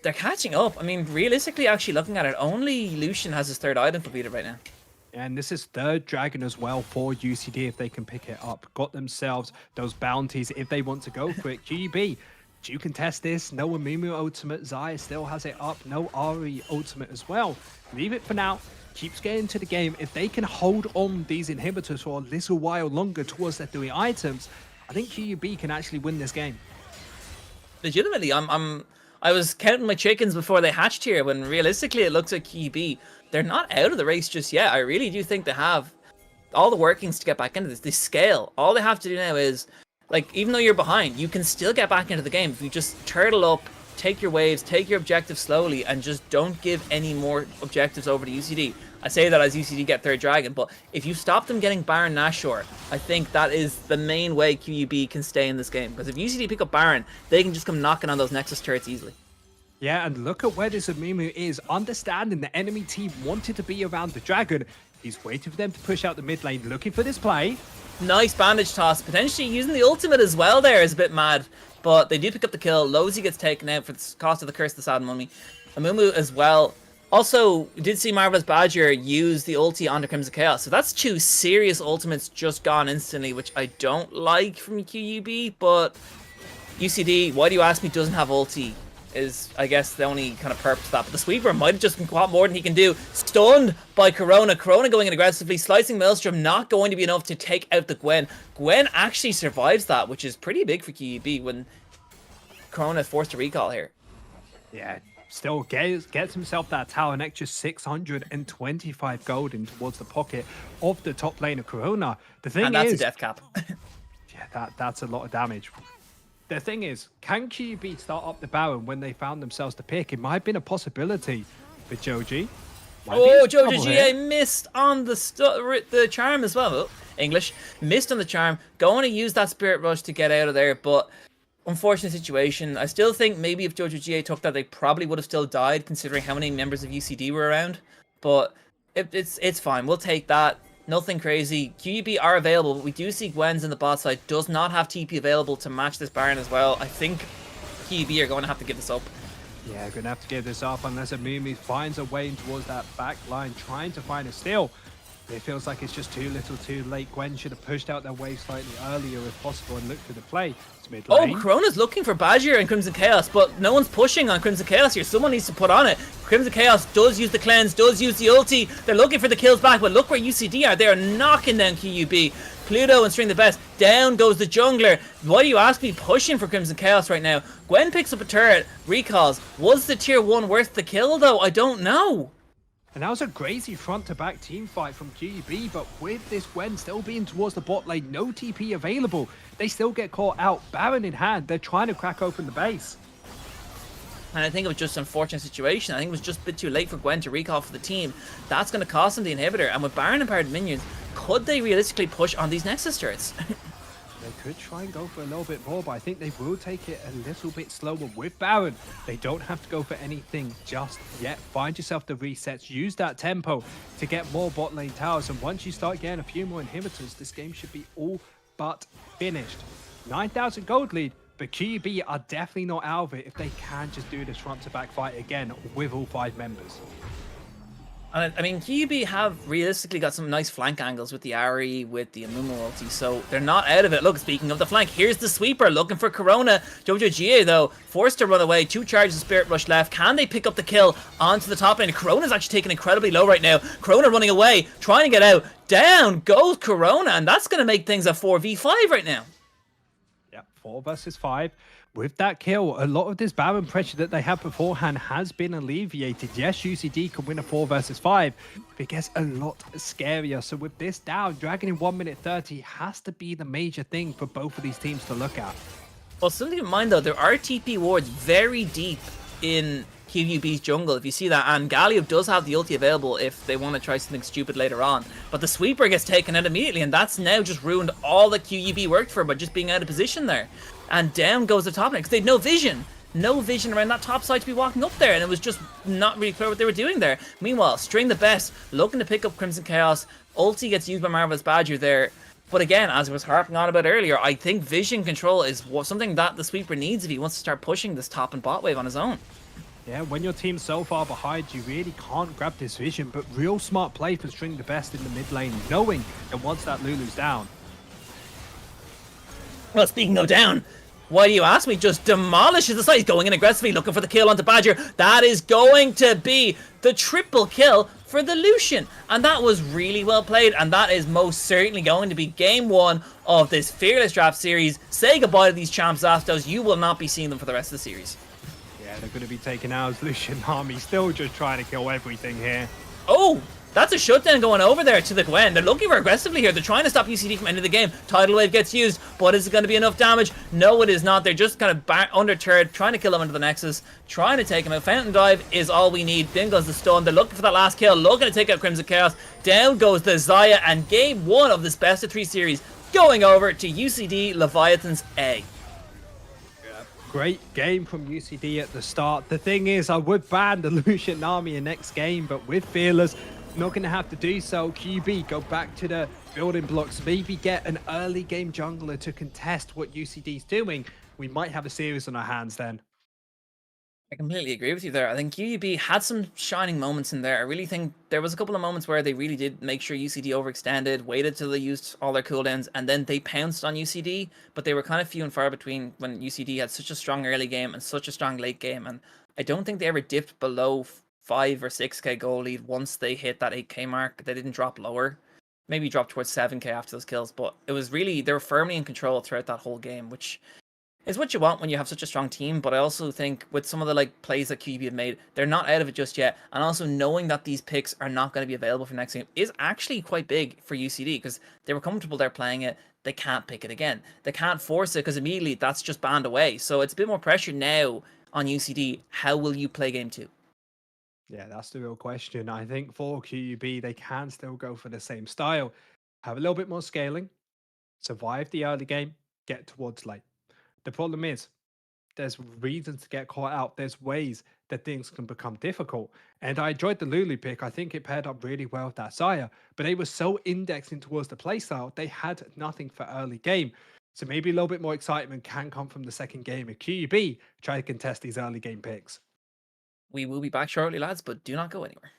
they're catching up. I mean, realistically, actually looking at it, only Lucian has his 3rd item completed right now. And this is 3rd dragon as well for UCD if they can pick it up. Got themselves those bounties if they want to go for it. QUB, you can test this. No Amumu ultimate. Xayah still has it up. No Ari ultimate as well. Leave it for now. Keeps getting to the game. If they can hold on these inhibitors for a little while longer towards their 3 items, I think QUB can actually win this game. Legitimately, I was counting my chickens before they hatched here, when realistically it looks like QUB, they're not out of the race just yet. I really do think they have all the workings to get back into this. They scale. All they have to do now is, like, even though you're behind, you can still get back into the game if you just turtle up, take your waves, take your objectives slowly, and just don't give any more objectives over to UCD. I say that as UCD get third dragon, but if you stop them getting Baron Nashor, I think that is the main way QUB can stay in this game. Because if UCD pick up Baron, they can just come knocking on those Nexus turrets easily. Yeah, and look at where this Amumu is. Understanding the enemy team wanted to be around the dragon. He's waiting for them to push out the mid lane, looking for this play. Nice bandage toss. Potentially using the ultimate as well there is a bit mad. But they do pick up the kill. Lozy gets taken out for the cost of the Curse of the Sad Mummy. Amumu as well. Also, we did see Marvelous Badger use the ulti onto Crimson Chaos. So that's 2 serious ultimates just gone instantly, which I don't like from QUB. But UCD, why do you ask me, doesn't have ulti is, I guess, the only kind of purpose of that. But the Sweeper might have just been quite more than he can do. Stunned by Corona. Corona going in aggressively. Slicing Maelstrom, not going to be enough to take out the Gwen. Gwen actually survives that, which is pretty big for QUB when Corona is forced to recall here. Yeah, still gets himself that tower, an extra 625 gold in towards the pocket of the top lane of Corona. The thing and that's is, a death cap. yeah, that's a lot of damage. The thing is, can QUB start up the Baron when they found themselves the pick? It might have been a possibility for Joji. Oh, Joji GA missed on the charm as well. Oh, English. Missed on the charm. Going to use that Spirit Rush to get out of there, but unfortunate situation. I still think maybe if Jojo GA took that, they probably would have still died, considering how many members of UCD were around. But it's fine. We'll take that. Nothing crazy. QUB are available, but we do see Gwen's in the bot side. Does not have TP available to match this Baron as well. I think QUB are going to have to give this up. Yeah, going to have to give this up unless Amumu finds a way towards that back line, trying to find a steal. It feels like it's just too little too late. Gwen should have pushed out their wave slightly earlier if possible and looked for the play. It's mid lane. Oh, Corona's looking for Badger and Crimson Chaos, but no one's pushing on Crimson Chaos here. Someone needs to put on it. Crimson Chaos does use the cleanse, does use the ulti. They're looking for the kills back, but look where UCD are. They are knocking down QUB. Pluto and String the Best. Down goes the jungler. Why do you ask me pushing for Crimson Chaos right now? Gwen picks up a turret, recalls. Was the tier 1 worth the kill though? I don't know. And that was a crazy front-to-back team fight from QUB, but with this Gwen still being towards the bot lane, no TP available, they still get caught out. Baron in hand, they're trying to crack open the base. And I think it was just an unfortunate situation. I think it was just a bit too late for Gwen to recall for the team. That's going to cost them the inhibitor. And with Baron and powered minions, could they realistically push on these Nexus turrets? They could try and go for a little bit more, but I think they will take it a little bit slower with Baron. They don't have to go for anything just yet. Find yourself the resets, use that tempo to get more bot lane towers, and once you start getting a few more inhibitors, this game should be all but finished. 9,000 gold lead, but QUB are definitely not out of it if they can just do this front-to-back fight again with all 5 members. I mean, QUB have realistically got some nice flank angles with the Ahri, with the Amumu ulti, so they're not out of it. Look, speaking of the flank, here's the Sweeper looking for Corona. Jojo GA, though, forced to run away. 2 charges of Spirit Rush left. Can they pick up the kill onto the top lane? Corona's actually taken incredibly low right now. Corona running away, trying to get out. Down goes Corona, and that's going to make things a 4v5 right now. Yep, 4 versus 5. With that kill, a lot of this Baron pressure that they had beforehand has been alleviated. Yes, UCD can win a 4 versus 5, but it gets a lot scarier. So with this down, Dragon in 1 minute 30 has to be the major thing for both of these teams to look at. Well, something in mind though, there are TP wards very deep in QUB's jungle, if you see that, and Galio does have the ulti available if they want to try something stupid later on. But the Sweeper gets taken out immediately, and that's now just ruined all that QUB worked for by just being out of position there. And down goes the top lane, because they had no vision. No vision around that top side to be walking up there, and it was just not really clear what they were doing there. Meanwhile, String the Best, looking to pick up Crimson Chaos. Ulti gets used by Marvelous Badger there. But again, as I was harping on about earlier, I think vision control is something that the Sweeper needs if he wants to start pushing this top and bot wave on his own. Yeah, when your team's so far behind, you really can't grab this vision, but real smart play for String the Best in the mid lane, knowing that once that Lulu's down. Well, speaking of down, why do you ask me? Just demolishes the site. He's going in aggressively, looking for the kill onto Badger. That is going to be the triple kill for the Lucian. And that was really well played, and that is most certainly going to be game 1 of this Fearless Draft series. Say goodbye to these champs, Zastos. You will not be seeing them for the rest of the series. Yeah, they're going to be taking out as Lucian army, still just trying to kill everything here. Oh, That's a shutdown going over there to the Gwen. They're looking for aggressively here. They're trying to stop UCD from ending the game. Tidal Wave gets used, but is it going to be enough damage? No, it is not. They're just kind of undeterred, trying to kill him into the Nexus, trying to take him out. Fountain Dive is all we need. Then goes the stun. They're looking for that last kill, looking to take out Crimson Chaos. Down goes the Xayah, and game 1 of this best of 3 series going over to UCD Leviathans A. Great game from UCD at the start. The thing is, I would ban the Lucian Army in next game, but with Fearless, not going to have to do so. QB, go back to the building blocks, maybe get an early game jungler to contest what UCD's doing. We might have a series on our hands then. I completely agree with you there. I think QUB had some shining moments in there. I really think there was a couple of moments where they really did make sure UCD overextended, waited till they used all their cooldowns, and then they pounced on UCD, but they were kind of few and far between when UCD had such a strong early game and such a strong late game, and I don't think they ever dipped below 5 or 6k goal lead once they hit that 8k mark. They didn't drop lower. Maybe dropped towards 7k after those kills, but it was really, they were firmly in control throughout that whole game, which is what you want when you have such a strong team. But I also think with some of the plays that QB have made, they're not out of it just yet. And also knowing that these picks are not going to be available for next game is actually quite big for UCD, because they were comfortable there playing it. They can't pick it again. They can't force it because immediately that's just banned away. So it's a bit more pressure now on UCD. How will you play game 2? Yeah, that's the real question. I think for QUB, they can still go for the same style. Have a little bit more scaling, survive the early game, get towards late. The problem is, there's reasons to get caught out. There's ways that things can become difficult. And I enjoyed the Lulu pick. I think it paired up really well with that Xayah. But they were so indexing towards the playstyle, they had nothing for early game. So maybe a little bit more excitement can come from the second game if QUB try to contest these early game picks. We will be back shortly, lads, but do not go anywhere.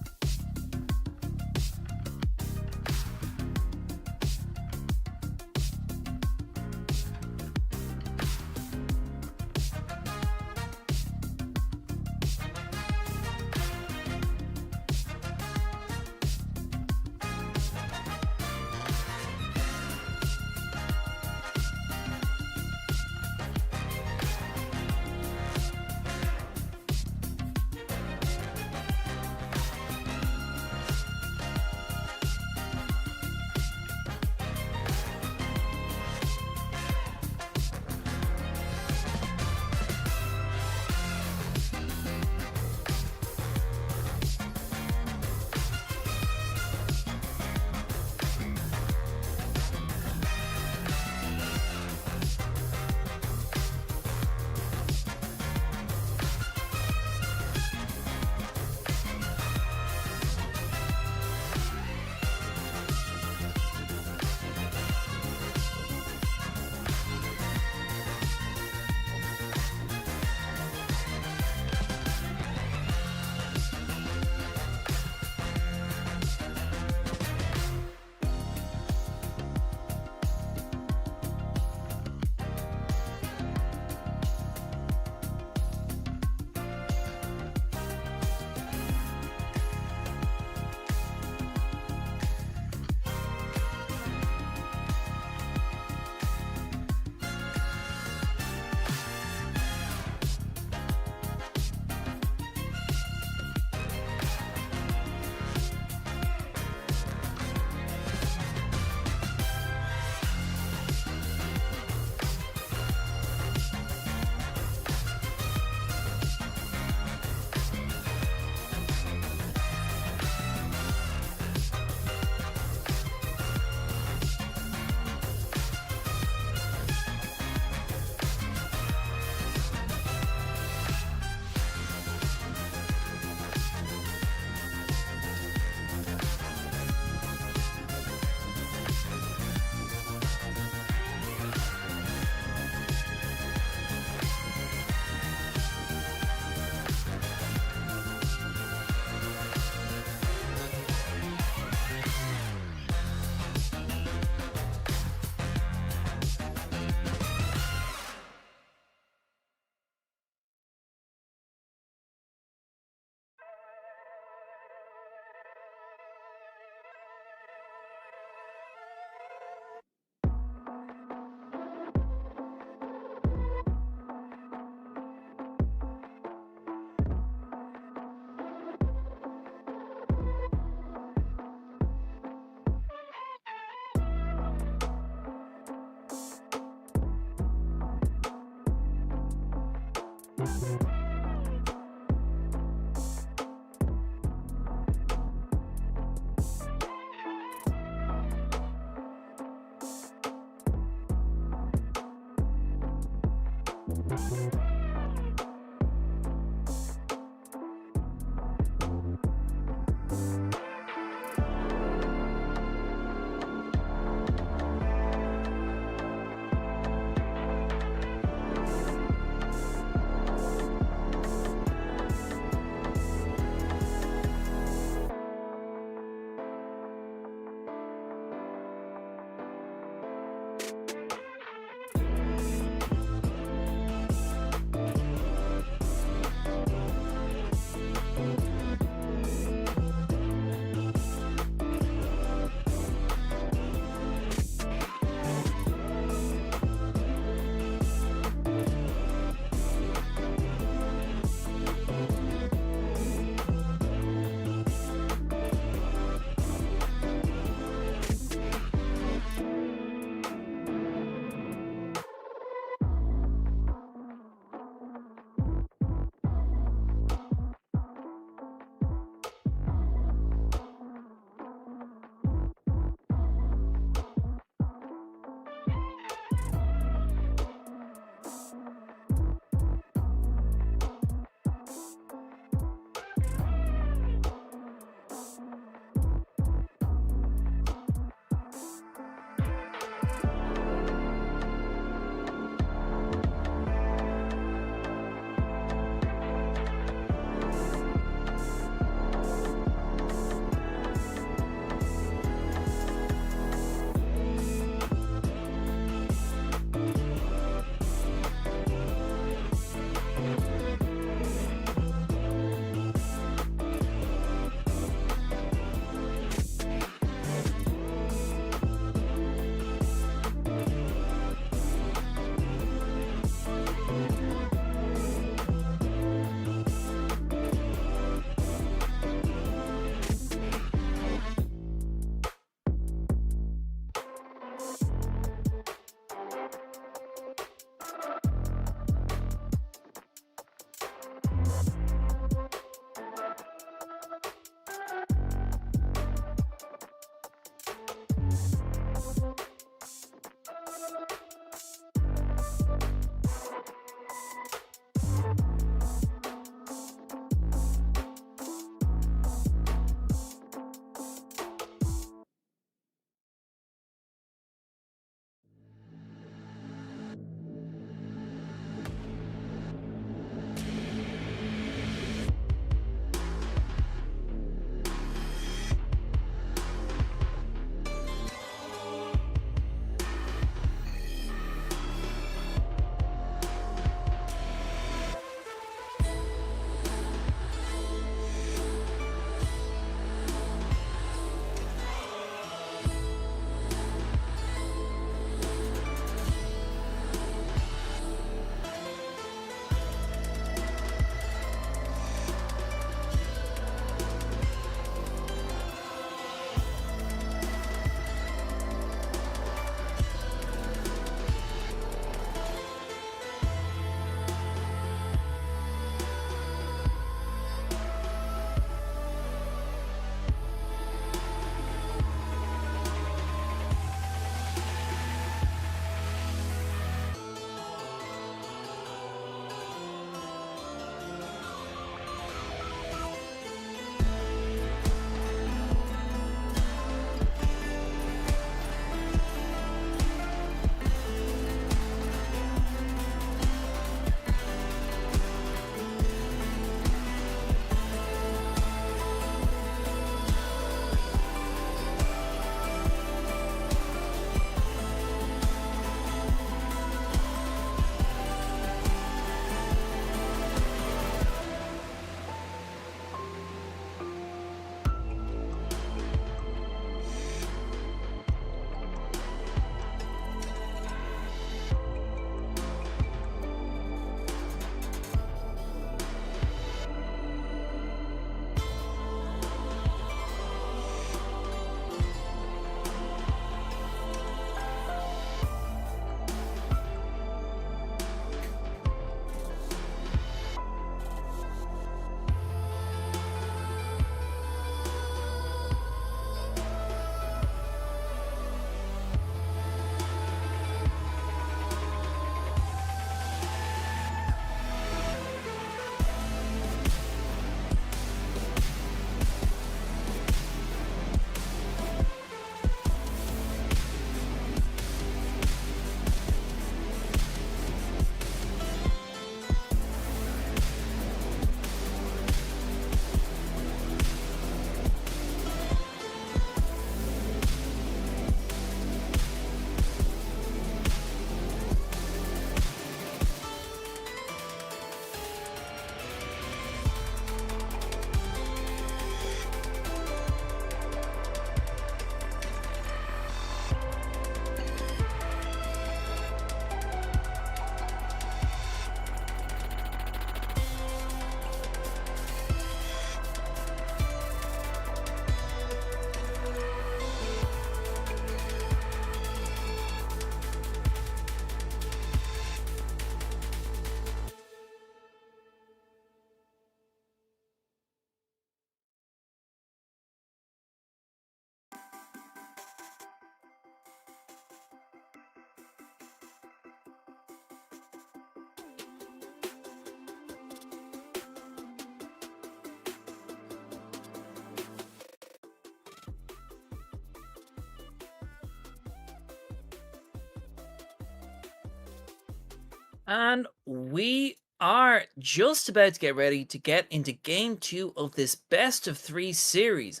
And we are just about to get ready to get into game 2 of this best of 3 series.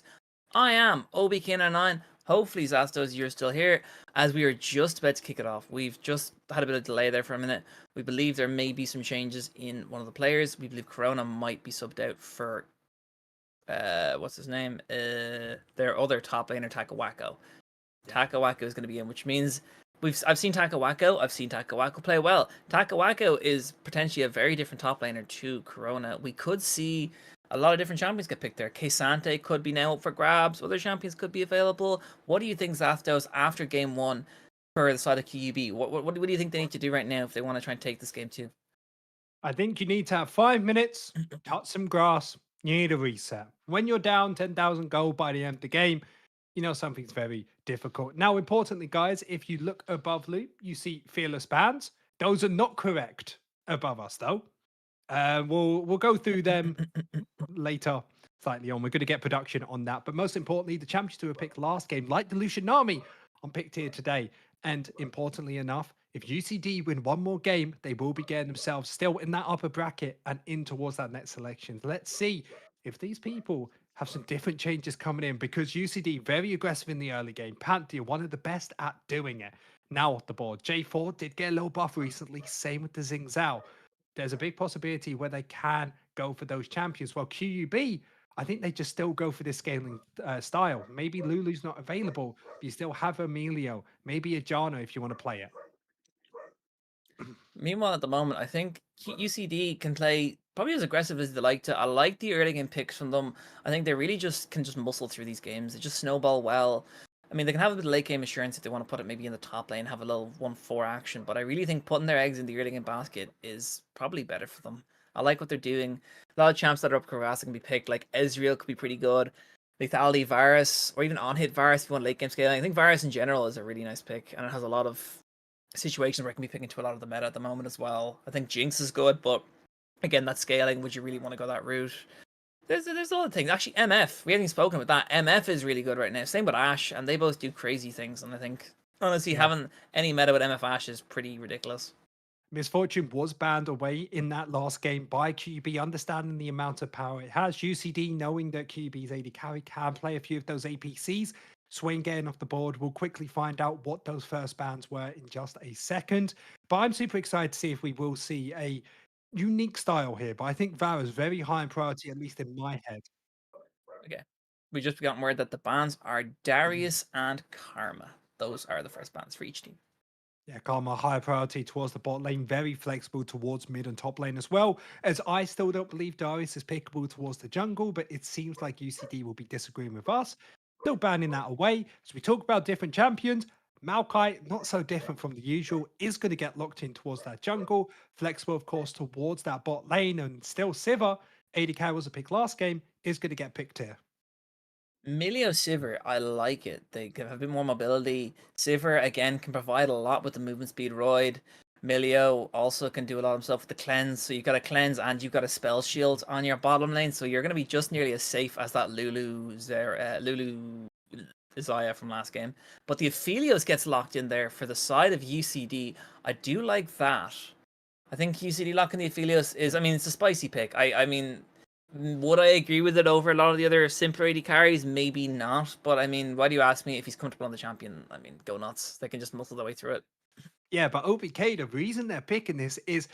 I am OBK99. Hopefully, Zastos, you're still here, as we are just about to kick it off. We've just had a bit of delay there for a minute. We believe there may be some changes in one of the players. We believe Corona might be subbed out for, what's his name? Their other top laner, Takawako. Takawako is going to be in, which means I've seen Takawako. I've seen Takawako play well. Takawako is potentially a very different top laner to Corona. We could see a lot of different champions get picked there. Kesante could be now up for grabs. Other champions could be available. What do you think, Zapdos, after game 1 for the side of QUB? What do you think they need to do right now if they want to try and take this game 2? I think you need to have 5 minutes, cut some grass. You need a reset. When you're down 10,000 gold by the end of the game, you know something's very difficult. Now, importantly, guys, if you look above Loop, you see fearless bans. Those are not correct above us, though. We'll go through them later, slightly on. We're going to get production on that. But most importantly, the champions who were picked last game, like the Lucian Army, are picked here today. And importantly enough, if UCD win one more game, they will be getting themselves still in that upper bracket and in towards that next selection. Let's see if these people have some different changes coming in, because UCD very aggressive in the early game. Pantheon, one of the best at doing it. Now off the board. J4 did get a little buff recently. Same with the Xing Zhao. There's a big possibility where they can go for those champions. Well, QUB, I think they just still go for this scaling style. Maybe Lulu's not available, but you still have Emilio, maybe a Jano if you want to play it. Meanwhile, at the moment, I think UCD can play probably as aggressive as they like to. I like the early game picks from them. I think they really can just muscle through these games. They just snowball well. I mean, they can have a bit of late game assurance if they want to put it maybe in the top lane, have a little 1-4 action. But I really think putting their eggs in the early game basket is probably better for them. I like what they're doing. A lot of champs that are up Karasa can be picked. Like Ezreal could be pretty good. Lethality, Varus, or even on-hit Varus if you want late game scaling. I think Varus in general is a really nice pick, and it has a lot of situations where it can be picking to a lot of the meta at the moment as well. I think Jinx is good, but again, that scaling, would you really want to go that route? There's a lot of things. Actually, MF, we haven't even spoken about that. MF is really good right now. Same with Ashe, and they both do crazy things. And I think, honestly, having any meta with MF Ashe is pretty ridiculous. Misfortune was banned away in that last game by QB, understanding the amount of power it has. UCD, knowing that QB's AD carry can play a few of those APCs. Swain getting off the board. We'll quickly find out what those first bans were in just a second. But I'm super excited to see if we will see a unique style here. But I think Var is very high in priority, at least in my head. Okay. We just gotten word that the bans are Darius and Karma. Those are the first bans for each team. Yeah, Karma, higher priority towards the bot lane, very flexible towards mid and top lane as well. As I still don't believe Darius is pickable towards the jungle, but it seems like UCD will be disagreeing with us. Still banning that away. So we talk about different champions. Maokai, not so different from the usual, is going to get locked in towards that jungle. Flexible, of course, towards that bot lane. And still Sivir, ADK was a pick last game, is going to get picked here. Milio Sivir, I like it. They have a bit more mobility. Sivir, again, can provide a lot with the movement speed roid. Milio also can do a lot himself with the cleanse. So you've got a cleanse and you've got a spell shield on your bottom lane. So you're going to be just nearly as safe as that Lulu Isaiah from last game. But the Aphelios gets locked in there for the side of UCD. I do like that. I think UCD locking the Aphelios is, I mean, it's a spicy pick. I mean, would I agree with it over a lot of the other simpler AD carries? Maybe not. But I mean, why do you ask me if he's comfortable on the champion? I mean, go nuts. They can just muscle their way through it. Yeah, but OBK, the reason they're picking this is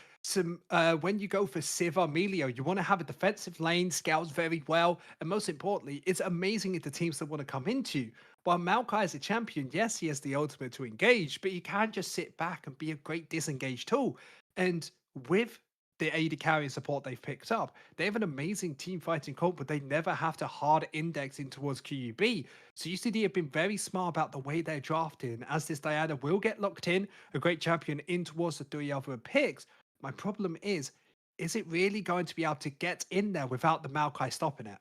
when you go for Sivir Melio, you want to have a defensive lane, scouts very well, and most importantly, it's amazing at the teams that want to come into. While Maokai is a champion, yes, he has the ultimate to engage, but you can't just sit back and be a great disengaged tool. And with the AD carry support they've picked up, they have an amazing team fighting comp, but they never have to hard index in towards QUB. So UCD have been very smart about the way they're drafting, as this Diana will get locked in, a great champion in towards the 3 other picks. My problem is it really going to be able to get in there without the Maokai stopping it?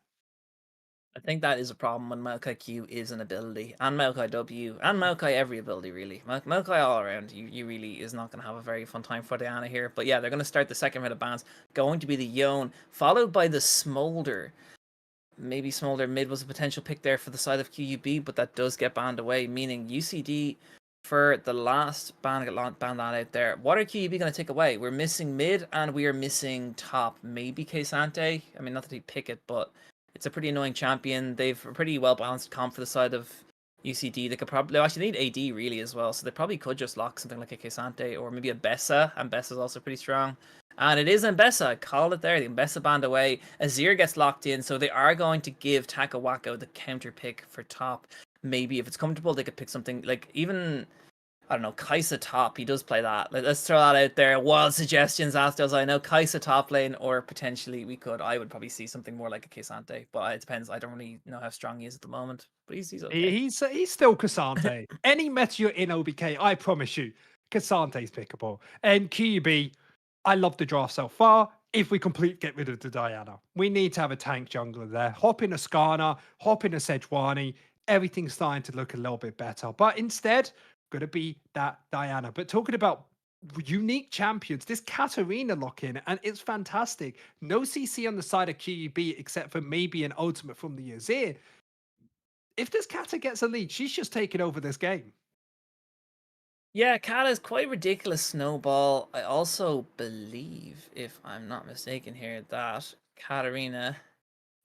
I think that is a problem when Maokai Q is an ability, and Maokai W, and Maokai every ability, really. Maokai all around, you really is not going to have a very fun time for Diana here. But yeah, they're going to start the second round of bans, going to be the Yone, followed by the Smolder. Maybe Smolder mid was a potential pick there for the side of QUB, but that does get banned away, meaning UCD for the last band out there, what are QUB going to take away? We're missing mid and we are missing top. Maybe Ksante. I mean, not that he'd pick it, but it's a pretty annoying champion. They've a pretty well-balanced comp for the side of UCD. They could probably actually need AD really as well, so they probably could just lock something like a Ksante or maybe a Bessa, and Bessa's also pretty strong. And it is Mbessa, I called it there, the Mbessa band away. Azir gets locked in, so they are going to give Takawako the counter pick for top. Maybe if it's comfortable, they could pick something like even, I don't know, Kai'Sa top. He does play that. Let's throw that out there. Wild suggestions, Astos. I know Kai'Sa top lane, or potentially I would probably see something more like a Ksante, but it depends. I don't really know how strong he is at the moment, but he's okay. He's still Ksante. Any meta you're in OBK, I promise you, Ksante's pickable. And QUB, I love the draft so far. If we get rid of the Diana, we need to have a tank jungler there. Hop in a Skarner, hop in a Sejuani. Everything's starting to look a little bit better. But instead, going to be that Diana. But talking about unique champions, this Katarina lock-in, and it's fantastic. No CC on the side of QUB except for maybe an ultimate from the Azir. If this Kata gets a lead, she's just taking over this game. Yeah, Kata is quite ridiculous snowball. I also believe, if I'm not mistaken here, that Katarina...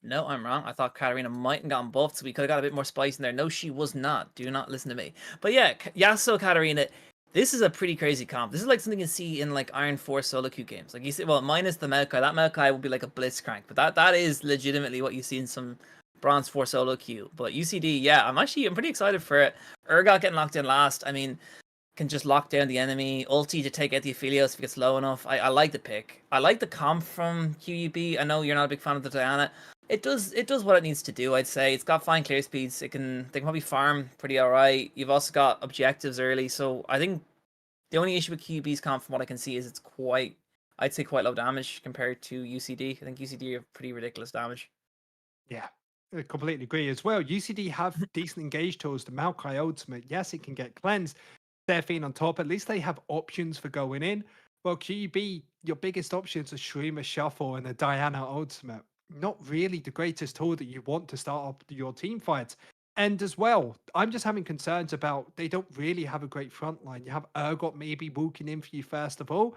No, I'm wrong. I thought Katarina might have gotten buffed, so we could have got a bit more spice in there. No, she was not. Do not listen to me. But yeah, Yasuo Katarina, this is a pretty crazy comp. This is like something you see in like Iron 4 solo queue games. Like you see, well, minus the Maokai. That Maokai will be like a Blitzcrank, but that is legitimately what you see in some Bronze 4 solo queue. But UCD, yeah, I'm pretty excited for it. Urgot getting locked in last. I mean, can just lock down the enemy. Ulti to take out the Aphelios if it gets low enough. I like the pick. I like the comp from QUB. I know you're not a big fan of the Diana. It does what it needs to do, I'd say. It's got fine clear speeds. They can probably farm pretty alright. You've also got objectives early, so I think the only issue with QB's comp from what I can see is it's I'd say quite low damage compared to UCD. I think UCD have pretty ridiculous damage. Yeah, I completely agree as well. UCD have decent engage tools. The Maokai ultimate, yes, it can get cleansed. Seraphine on top, at least they have options for going in. Well, QB, your biggest options are Shreema Shuffle and the Diana ultimate. Not really the greatest tool that you want to start up your team fights. And as well, I'm just having concerns about they don't really have a great front line. You have Urgot maybe walking in for you first of all.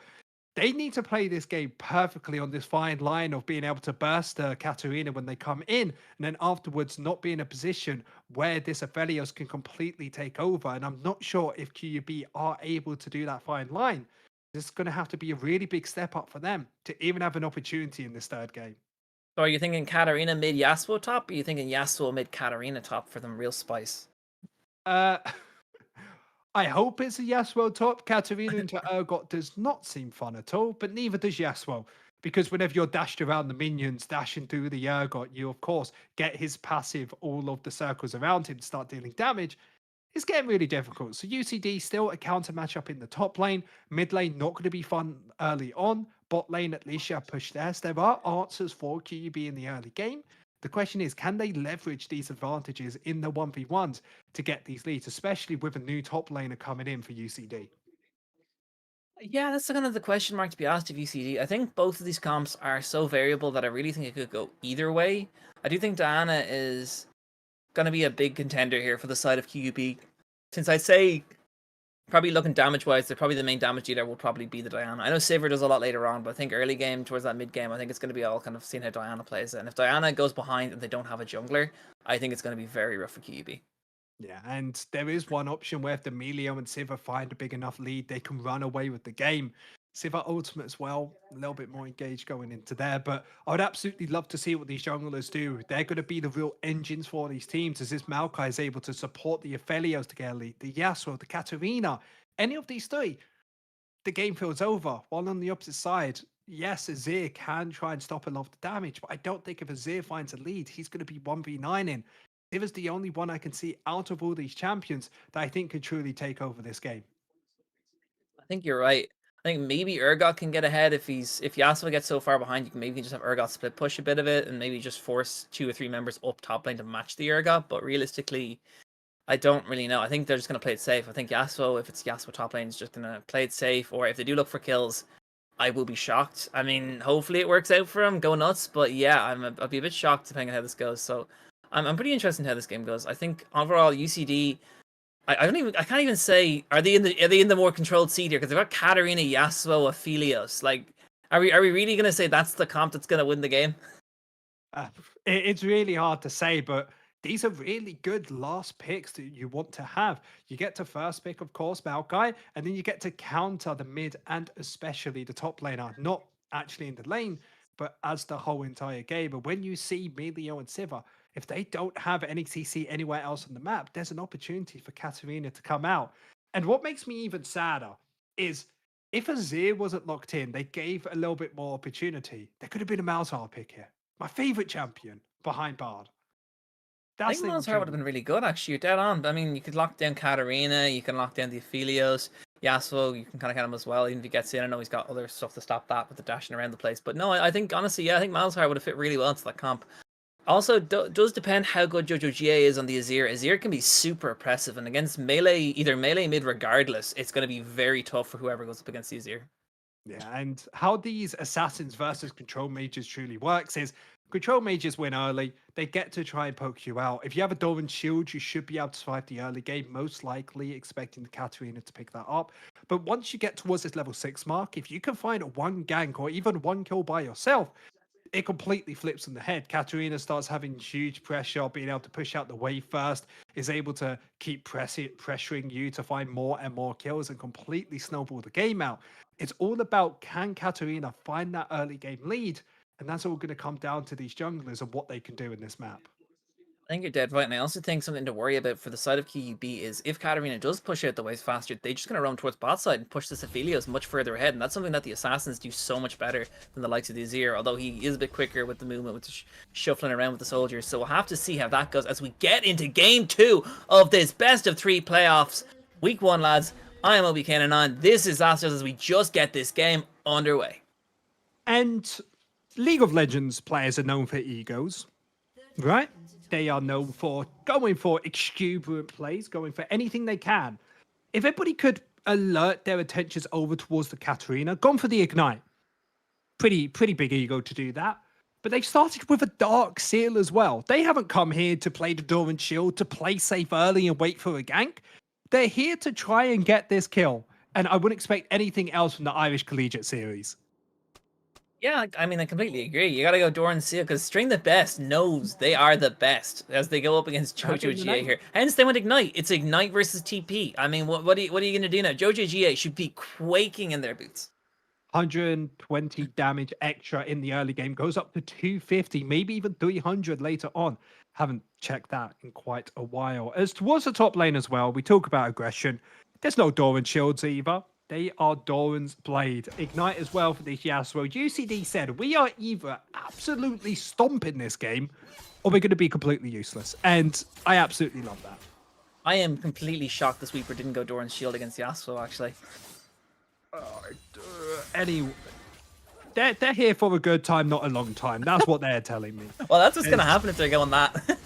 They need to play this game perfectly on this fine line of being able to burst Katarina when they come in, and then afterwards not be in a position where this Aphelios can completely take over. And I'm not sure if QUB are able to do that fine line. This is going to have to be a really big step up for them to even have an opportunity in this third game. So are you thinking Katarina mid Yasuo top, or are you thinking Yasuo mid Katarina top for them real spice? I hope it's a Yasuo top. Katarina into Urgot does not seem fun at all, but neither does Yasuo. Because whenever you're dashed around the minions, dashing through the Urgot, you of course get his passive, all of the circles around him start dealing damage. It's getting really difficult. So UCD still a counter matchup in the top lane. Mid lane not going to be fun early on. Bot lane at least you have push there. So there are answers for QUB in the early game. The question is, can they leverage these advantages in the 1v1s to get these leads, especially with a new top laner coming in for UCD? Yeah, that's kind of the question mark to be asked of UCD. I think both of these comps are so variable that I really think it could go either way. I do think Diana is going to be a big contender here for the side of QUB. Since I'd say, probably looking damage-wise, they're probably the main damage dealer will probably be the Diana. I know Sivir does a lot later on, but I think early game, towards that mid-game, I think it's going to be all kind of seeing how Diana plays it. And if Diana goes behind and they don't have a jungler, I think it's going to be very rough for QUB. Yeah, and there is one option where if the Melio and Sivir find a big enough lead, they can run away with the game. Sivir ultimate as well, a little bit more engaged going into there, but I would absolutely love to see what these junglers do. They're going to be the real engines for these teams, as this Maokai is able to support the Aphelios to get a lead, the Yasuo, the Katarina, any of these three, the game feels over. While on the opposite side, yes, Azir can try and stop a lot of the damage, but I don't think if Azir finds a lead, he's going to be 1v9 in. Siv's the only one I can see out of all these champions that I think can truly take over this game. I think you're right. I think maybe Urgot can get ahead if Yasuo gets so far behind, you can maybe just have Urgot split push a bit of it and maybe just force 2 or 3 members up top lane to match the Urgot, but realistically, I don't really know. I think they're just going to play it safe. I think Yasuo, if it's Yasuo top lane, is just going to play it safe, or if they do look for kills, I will be shocked. I mean, hopefully it works out for him, go nuts, but yeah, I'll be a bit shocked depending on how this goes, so I'm pretty interested in how this game goes. I think overall, UCD, I can't even say, are they in the more controlled seed here? Because they've got Katarina, Yasuo, Aphelios. Like, are we really gonna say that's the comp that's gonna win the game? Uh, it's really hard to say, but these are really good last picks that you want to have. You get to first pick, of course, Maokai, and then you get to counter the mid and especially the top laner, not actually in the lane, but as the whole entire game. And when you see Melio and Sivir, if they don't have any CC anywhere else on the map, there's an opportunity for Katarina to come out. And what makes me even sadder is if Azir wasn't locked in, they gave a little bit more opportunity. There could have been a Malzahar pick here. My favorite champion behind Bard. I That's think the Malzahar would have been really good, actually. You're dead on. I mean, you could lock down Katarina, you can lock down the Aphelios, Yasuo, you can kind of get him as well, even if he gets in. I know he's got other stuff to stop that with the dashing around the place. But no, I think, honestly, yeah, I think Malzahar would have fit really well into that comp. Also, does depend how good Jojo GA is on the Azir. Azir can be super oppressive, and against melee, either melee mid regardless, it's going to be very tough for whoever goes up against the Azir. Yeah, and how these assassins versus control mages truly works is control mages win early. They get to try and poke you out. If you have a Doran shield, you should be able to survive the early game, most likely expecting the Katarina to pick that up. But once you get towards this level 6 mark, if you can find one gank or even one kill by yourself, it completely flips on the head. Katarina starts having huge pressure, being able to push out the wave first, is able to keep pressuring you to find more and more kills and completely snowball the game out. It's all about, can Katarina find that early game lead? And that's all going to come down to these junglers and what they can do in this map. I think you're dead right, and I also think something to worry about for the side of QUB is if Katarina does push out the waves faster, they're just going to run towards bot side and push the Aphelios much further ahead, and that's something that the Assassins do so much better than the likes of the Azir, although he is a bit quicker with the movement, with the shuffling around with the soldiers, so we'll have to see how that goes as we get into Game 2 of this best of 3 playoffs. Week 1, lads. I am OBK99. This is Astros as we just get this game underway. And League of Legends players are known for egos, right? They are known for going for exuberant plays, going for anything they can. If everybody could alert their attentions over towards the Katarina, gone for the Ignite. Pretty big ego to do that. But they've started with a Dark Seal as well. They haven't come here to play the Doran Shield, to play safe early and wait for a gank. They're here to try and get this kill. And I wouldn't expect anything else from the Irish Collegiate Series. Yeah, I mean, I completely agree. You gotta go Doran Seal, because String the Best knows they are the best as they go up against Jojo GA here. Hence, they went Ignite. It's Ignite versus TP. I mean, what are you gonna do now? Jojo GA should be quaking in their boots. 120 damage extra in the early game, goes up to 250, maybe even 300 later on. Haven't checked that in quite a while. As towards the top lane as well, we talk about aggression. There's no Doran shields either. They are Doran's Blade. Ignite as well for this Yasuo. UCD said, we are either absolutely stomping this game, or we're going to be completely useless. And I absolutely love that. I am completely shocked the Sweeper didn't go Doran's Shield against Yasuo, actually. Anyway, they're here for a good time, not a long time. That's what they're telling me. Well, that's what's going to happen if they're going that.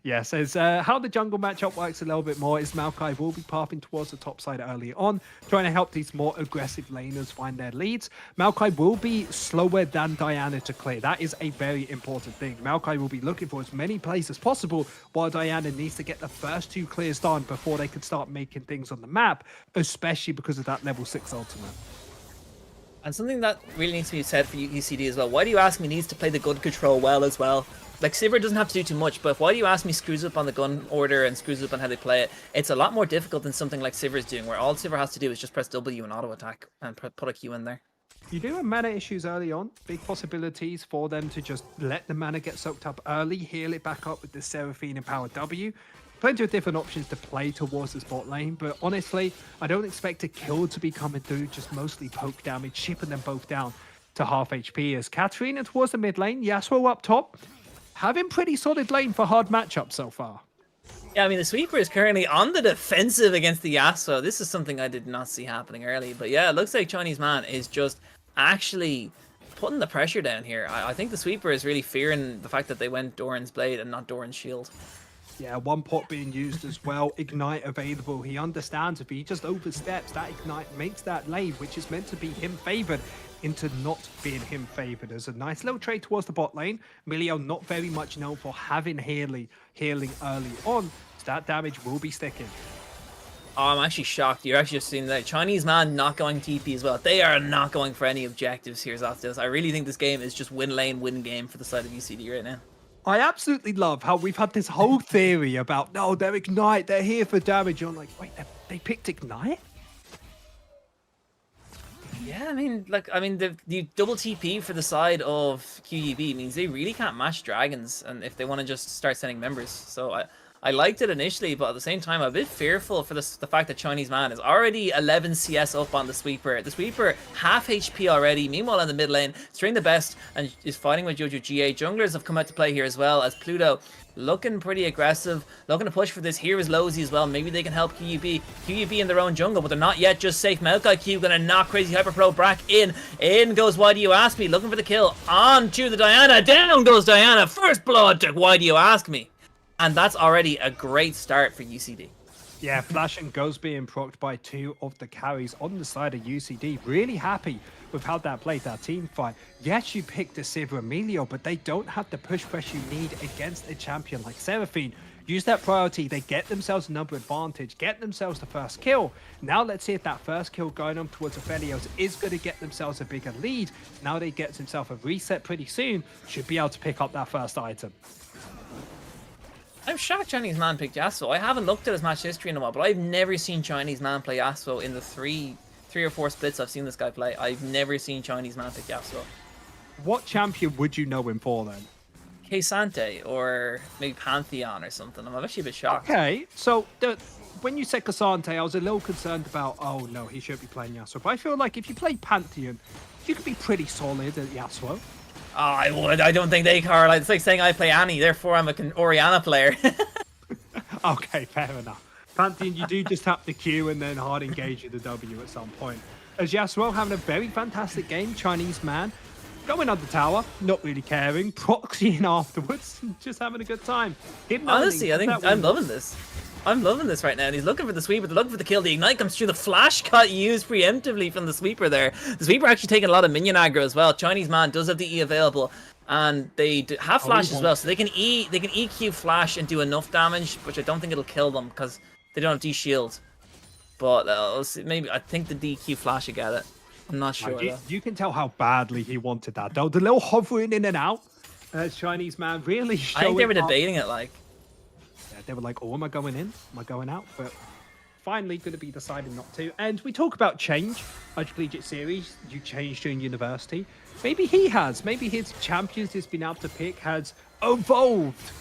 Yes, as how the jungle matchup works a little bit more is Maokai will be pathing towards the top side early on, trying to help these more aggressive laners find their leads. Maokai will be slower than Diana to clear. That is a very important thing. Maokai will be looking for as many plays as possible, while Diana needs to get the first 2 clears done before they can start making things on the map, especially because of that level 6 ultimate. And something that really needs to be said for UCD as well. Why do you ask me needs to play the gun control well as well? Like, Sivir doesn't have to do too much, but why do you ask me screws up on the gun order and screws up on how they play it? It's a lot more difficult than something like Sivir's doing, where all Sivir has to do is just press W and auto attack and put a Q in there. You do have mana issues early on. Big possibilities for them to just let the mana get soaked up early, heal it back up with the Seraphine and Power W. Plenty of different options to play towards the spot lane, but honestly, I don't expect a kill to be coming through, just mostly poke damage, shipping them both down to half HP. As Katarina towards the mid lane, Yasuo up top, having pretty solid lane for hard matchups so far. Yeah, I mean, the Sweeper is currently on the defensive against the Yasuo. This is something I did not see happening early, but yeah, it looks like Chinese Man is just actually putting the pressure down here. I think the Sweeper is really fearing the fact that they went Doran's Blade and not Doran's Shield. Yeah, one pot being used as well, Ignite available. He understands if he just oversteps, that Ignite makes that lane, which is meant to be him favored, into not being him favored. As a nice little trade towards the bot lane. Melio not very much known for having healing early on. So that damage will be sticking. Oh, I'm actually shocked. You're actually just seeing that Chinese man not going TP as well. They are not going for any objectives here, Zapdos. I really think this game is just win lane, win game for the side of UCD right now. I absolutely love how we've had this whole theory about, no, they're Ignite, they're here for damage. You're like, wait, they picked Ignite? Yeah, I mean, the double TP for the side of QUB means they really can't match dragons, and if they want to just start sending members. So I liked it initially, but at the same time, I'm a bit fearful for the fact that Chinese man is already 11 CS up on the sweeper. The sweeper, half HP already. Meanwhile, in the mid lane, it's doing the best and is fighting with Jojo GA. Junglers have come out to play here as well, as Pluto looking pretty aggressive, looking to push for this. Here is Lowsy as well. Maybe they can help QUB. QUB in their own jungle, but they're not yet just safe. Maokai Q gonna knock Crazy Hyper Pro back in. In goes Why Do You Ask Me, looking for the kill. On to the Diana. Down goes Diana. First blood to Why Do You Ask Me. And that's already a great start for UCD. Yeah, Flash and Ghost being procced by 2 of the carries on the side of UCD. Really happy with how that played, that team fight. Yes, you picked the Sivir Emilio, but they don't have the push press you need against a champion like Seraphine. Use that priority, they get themselves a number advantage, get themselves the first kill. Now let's see if that first kill going on towards Aphelios is going to get themselves a bigger lead. Now they get themselves a reset pretty soon, should be able to pick up that first item. I'm shocked Chinese man picked Yasuo. I haven't looked at his match history in a while, but I've never seen Chinese man play Yasuo in the three or four splits I've seen this guy play. I've never seen Chinese man pick Yasuo. What champion would you know him for then? K-Sante or maybe Pantheon or something. I'm actually a bit shocked. Okay, so when you said Cassante, I was a little concerned about, oh no, he should be playing Yasuo. But I feel like if you play Pantheon, you could be pretty solid at Yasuo. Oh, I would. I don't think they correlate. It's like saying I play Annie, therefore I'm an Orianna player. Okay, fair enough. Pantheon, you do just tap the Q and then hard engage with the W at some point. As Yasuo having a very fantastic game, Chinese man, going on the tower, not really caring, proxying afterwards, just having a good time. Honestly, I think I'm loving this. I'm loving this right now, and he's looking for the sweeper, they're looking for the kill, the ignite comes through, the flash got used preemptively from the sweeper there. The sweeper actually taking a lot of minion aggro as well. Chinese man does have the E available, and they have flash as well, so they can EQ flash and do enough damage, which I don't think it'll kill them, because they don't have D-shield. But maybe, I think the DQ flash will get it. I'm not sure. You can tell how badly he wanted that, though. The little hovering in and out, Chinese man really showing I think they were debating it, like. They were like, oh, am I going in? Am I going out? But finally going to be deciding not to. And we talk about change. Ireland Collegiate Series, you changed during university. Maybe he has. Maybe his champions he's been able to pick has evolved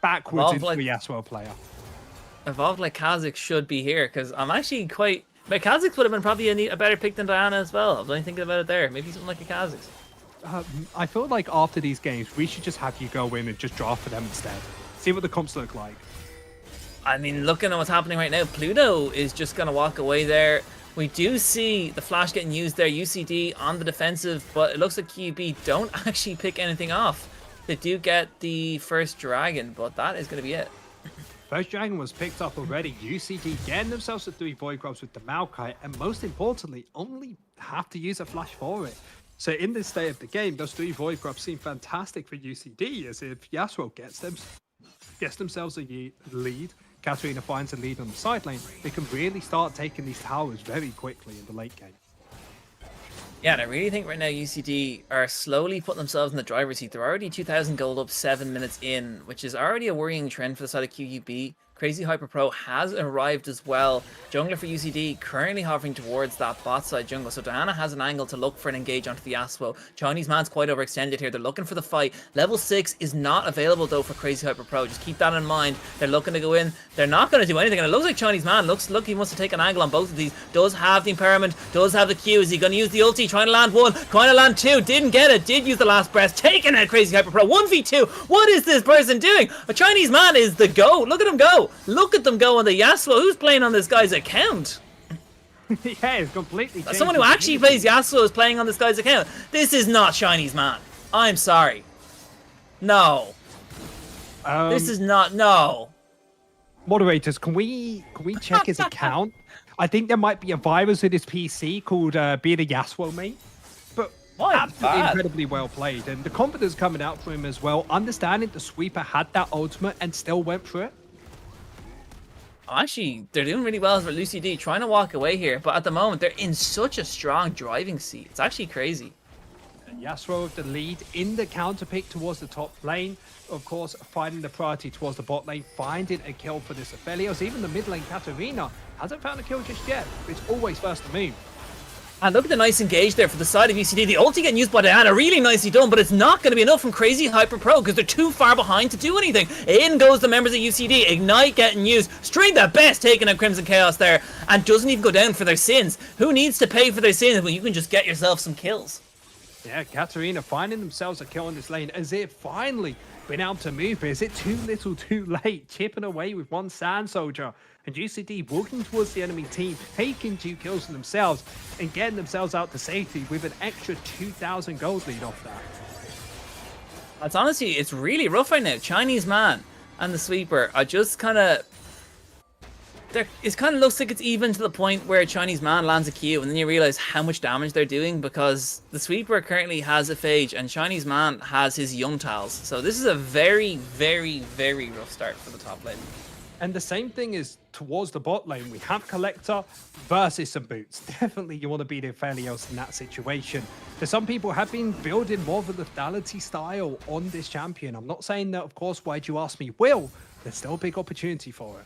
backwards into a Yasuo player. Evolved like Kha'Zix should be here, because I'm actually quite... But Kha'Zix would have been probably a better pick than Diana as well. I was only thinking about it there. Maybe something like a Kha'Zix. I feel like after these games, we should just have you go in and just draft for them instead. See what the comps look like. I mean, looking at what's happening right now, Pluto is just going to walk away there. We do see the flash getting used there. UCD on the defensive, but it looks like QB don't actually pick anything off. They do get the first dragon, but that is going to be it. First dragon was picked up already. UCD getting themselves the 3 void grubs with the Maokai, and most importantly, only have to use a flash for it. So in this state of the game, those 3 void grubs seem fantastic for UCD, as if Yasuo gets themselves a lead, Katarina finds a lead on the side lane, they can really start taking these towers very quickly in the late game. Yeah, and I really think right now UCD are slowly putting themselves in the driver's seat. They're already 2,000 gold up 7 minutes in, which is already a worrying trend for the side of QUB. Crazy Hyper Pro has arrived as well. Jungler for UCD currently hovering towards that bot side jungle. So Diana has an angle to look for an engage onto the Yasuo. Chinese man's quite overextended here. They're looking for the fight. Level 6 is not available though for Crazy Hyper Pro. Just keep that in mind. They're looking to go in. They're not going to do anything. And it looks like Chinese man look he wants to take an angle on both of these. Does have the empowerment. Does have the Q. Is he going to use the ulti? Trying to land 1. Trying to land 2. Didn't get it. Did use the last breath. Taking out Crazy Hyper Pro. 1v2. What is this person doing? A Chinese man is the GOAT. Look at him go. Look at them go on the Yasuo. Who's playing on this guy's account? Yeah, it's completely changed. Someone who actually plays Yasuo is playing on this guy's account. This is not Chinese man. I'm sorry. No. This is not. No. Moderators, can we check his account? I think there might be a virus in his PC called being a Yasuo mate. But absolutely incredibly well played, and the confidence coming out for him as well. Understanding the sweeper had that ultimate and still went for it. Actually, they're doing really well for UCD, trying to walk away here, but at the moment, they're in such a strong driving seat. It's actually crazy. Yasuo with the lead in the counter pick towards the top lane. Of course, finding the priority towards the bot lane, finding a kill for this Aphelios. Even the mid lane, Katarina, hasn't found a kill just yet. It's always first to move. And look at the nice engage there for the side of UCD. The ulti getting used by Diana, really nicely done, but it's not going to be enough from Crazy Hyper Pro because they're too far behind to do anything. In goes the members of UCD. Ignite getting used. Straight the best taking out Crimson Chaos there and doesn't even go down for their sins. Who needs to pay for their sins when you can just get yourself some kills? Yeah, Katarina finding themselves a kill in this lane as it finally been able to move. But is it too little too late? Chipping away with one Sand Soldier. And UCD walking towards the enemy team, taking 2 kills for themselves and getting themselves out to safety with an extra 2,000 gold lead off that. It's honestly, it's really rough right now. Chinese Man and the Sweeper are just kind of... It kind of looks like it's even to the point where Chinese Man lands a Q and then you realize how much damage they're doing because the Sweeper currently has a Phage and Chinese Man has his Young Tals. So this is a very, very, very rough start for the top lane. And the same thing is towards the bot lane. We have Collector versus some boots. Definitely you want to beat Aphelios in that situation. But some people have been building more of a lethality style on this champion. I'm not saying that, of course, why'd you ask me will. There's still a big opportunity for it.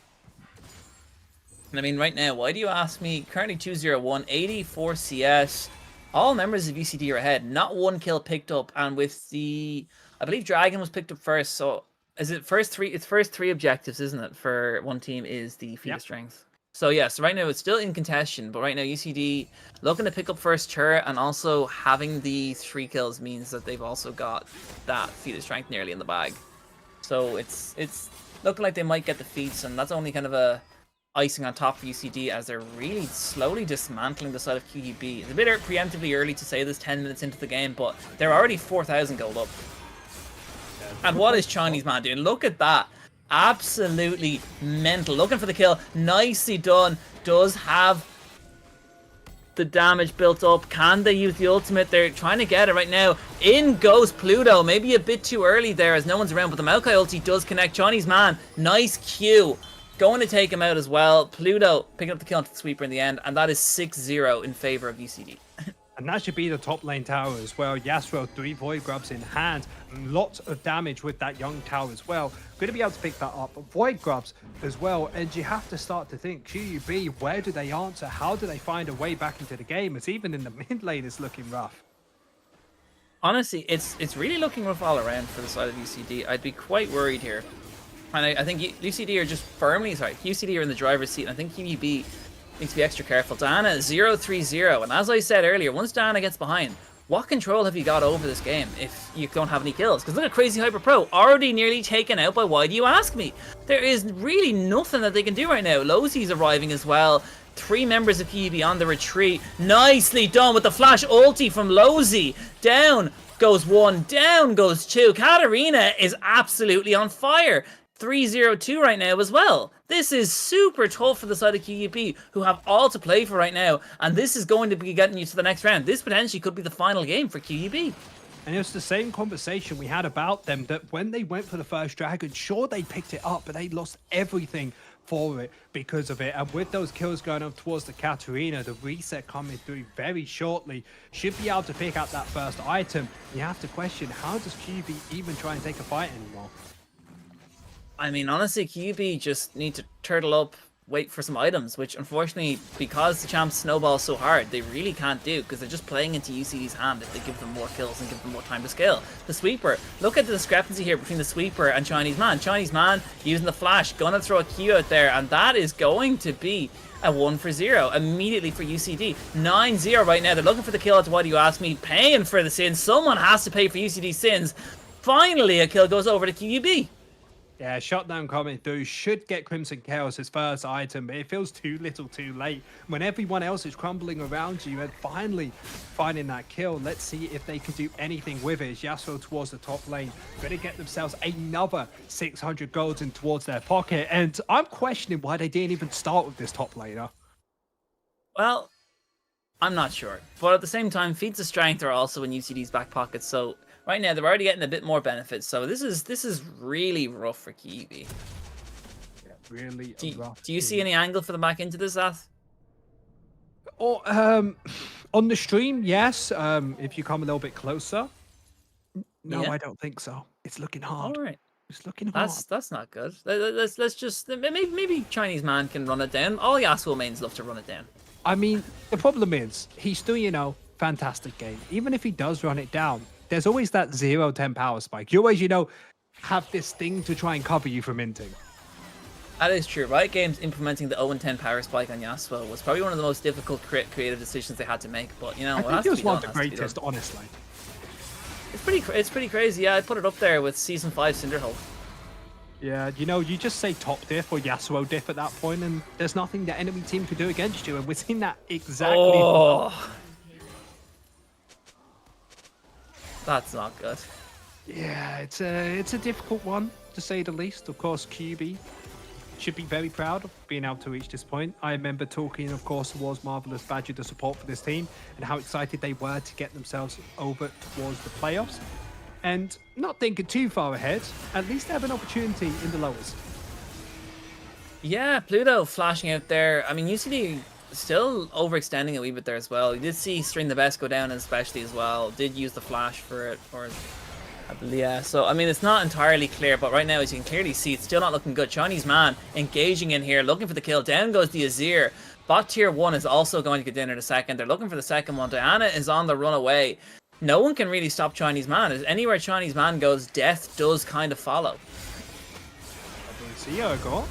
I mean, right now, why do you ask me? Currently 201, 84 CS. All members of UCD are ahead. Not one kill picked up. And with the... I believe Dragon was picked up first, so... Is it first 3? It's first 3 objectives, isn't it? For one team is the feat of strength. So yes, right now it's still in contention, but right now UCD looking to pick up first turret and also having the 3 kills means that they've also got that feat of strength nearly in the bag. So it's looking like they might get the feats, and that's only kind of a icing on top for UCD as they're really slowly dismantling the side of QUB. It's a bit preemptively early to say this 10 minutes into the game, but they're already 4,000 gold up. And what is Chinese Man doing? Look at that. Absolutely mental. Looking for the kill. Nicely done. Does have the damage built up. Can they use the ultimate? They're trying to get it right now. In goes Pluto. Maybe a bit too early there as no one's around, but the Maokai ulti does connect. Chinese Man. Nice Q. Going to take him out as well. Pluto picking up the kill onto the Sweeper in the end, and that is 6-0 in favor of UCD. And that should be the top lane tower as well. Yasuo, 3 Void Grubs in hand. Lots of damage with that Young Tower as well. Going to be able to pick that up. Void Grubs as well. And you have to start to think, QUB, where do they answer? How do they find a way back into the game? It's even in the mid lane is looking rough. Honestly, it's really looking rough all around for the side of UCD. I'd be quite worried here. And I think UCD are just firmly, UCD are in the driver's seat. And I think QUB needs to be extra careful. Diana 0-3-0, and as I said earlier, once Diana gets behind, what control have you got over this game if you don't have any kills? Because look at Crazy Hyper Pro, already nearly taken out by Why Do You Ask Me? There is really nothing that they can do right now. Losey's arriving as well. 3 members of QUB on the retreat. Nicely done with the flash ulti from Losey. Down goes 1, down goes 2. Katarina is absolutely on fire. 3-0-2 right now as well. This is super tough for the side of QUB, who have all to play for right now, and this is going to be getting you to the next round. This potentially could be the final game for QUB. And it was the same conversation we had about them, that when they went for the first dragon, sure, they picked it up, but they lost everything for it because of it. And with those kills going up towards the Katarina, the reset coming through very shortly, should be able to pick up that first item. You have to question, how does QUB even try and take a fight anymore? I mean, honestly, QUB just need to turtle up, wait for some items, which unfortunately, because the champs snowball so hard, they really can't do, because they're just playing into UCD's hand if they give them more kills and give them more time to scale. The Sweeper, look at the discrepancy here between the Sweeper and Chinese Man. Chinese Man using the flash, gonna throw a Q out there, and that is going to be a 1-0 immediately for UCD. 9-0 right now. They're looking for the kill. Why do you ask me? Paying for the sins. Someone has to pay for UCD's sins. Finally, a kill goes over to QUB. Yeah, shutdown coming through should get Crimson Chaos his first item, but it feels too little too late. When everyone else is crumbling around you and finally finding that kill, let's see if they can do anything with it. Yasuo towards the top lane, going to get themselves another 600 golds in towards their pocket, and I'm questioning why they didn't even start with this top laner. Well, I'm not sure, but at the same time, feats of strength are also in UCD's back pocket, so right now, they're already getting a bit more benefits, so this is really rough for QUB. really Do rough. you see any angle for them back into this, Ath? Or on the stream, yes. If you come a little bit closer, no, Yeah. I don't think so. It's looking hard. All right. It's looking hard. That's not good. Let's just maybe Chinese man can run it down. All Yasuo mains love to run it down. I mean, the problem is he's still, fantastic game. Even if he does run it down, there's always that 0-10 power spike. You always, have this thing to try and cover you from inting. That is true. Riot Games implementing the 0-10 power spike on Yasuo was probably one of the most difficult creative decisions they had to make. But I think it was one of the greatest, honestly. It's pretty crazy. Yeah, I put it up there with Season 5 Cinderhulk. Yeah, you just say top diff or Yasuo diff at that point, and there's nothing the enemy team can do against you, and we're seeing that exactly. Oh, that's not good. Yeah, it's a difficult one to say the least. Of course, QUB should be very proud of being able to reach this point. I remember talking, of course, towards Marvelous Badger, the support for this team, and how excited they were to get themselves over towards the playoffs. And not thinking too far ahead, at least they have an opportunity in the lowers. Yeah, Pluto flashing out there. I mean, UCD still overextending a wee bit there as well. You did see String the Best go down especially as well. Did use the flash for it, or I believe, yeah. So, I mean, it's not entirely clear, but right now, as you can clearly see, it's still not looking good. Chinese man engaging in here, looking for the kill. Down goes the Azir. Bot tier 1 is also going to get down in a second. They're looking for the second one. Diana is on the run away. No one can really stop Chinese man. As anywhere Chinese man goes, death does kind of follow. See Urgot.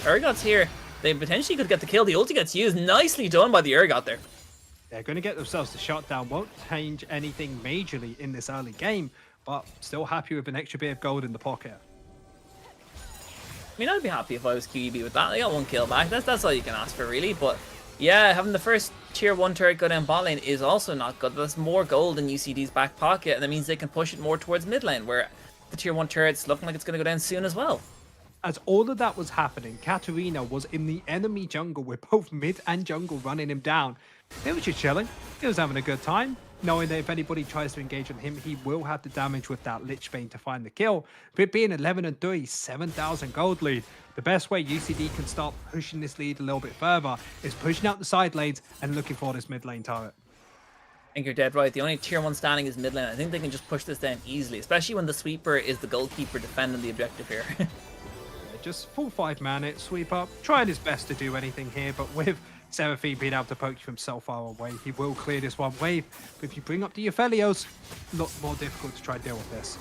Urgot's here. They potentially could get the kill. The ulti gets used. Nicely done by the Urgot there. They're going to get themselves the shutdown. Won't change anything majorly in this early game, but still happy with an extra bit of gold in the pocket. I mean, I'd be happy if I was QEB with that. They got one kill back. That's all you can ask for, really. But yeah, having the first tier 1 turret go down bot lane is also not good. That's more gold in UCD's back pocket, and that means they can push it more towards mid lane, where the tier 1 turret's looking like it's going to go down soon as well. As all of that was happening, Katarina was in the enemy jungle with both mid and jungle running him down. He was just chilling. He was having a good time, knowing that if anybody tries to engage on him, he will have the damage with that Lich Bane to find the kill. But being 11-3, 7,000 gold lead, the best way UCD can start pushing this lead a little bit further is pushing out the side lanes and looking for this mid lane turret. I think you're dead right. The only tier 1 standing is mid lane. I think they can just push this down easily, especially when the sweeper is the goalkeeper defending the objective here. Just full 5 mana, sweep up, trying his best to do anything here, but with Seraphine being able to poke you from so far away, he will clear this one wave. But if you bring up the Aphelios, a lot more difficult to try and deal with this.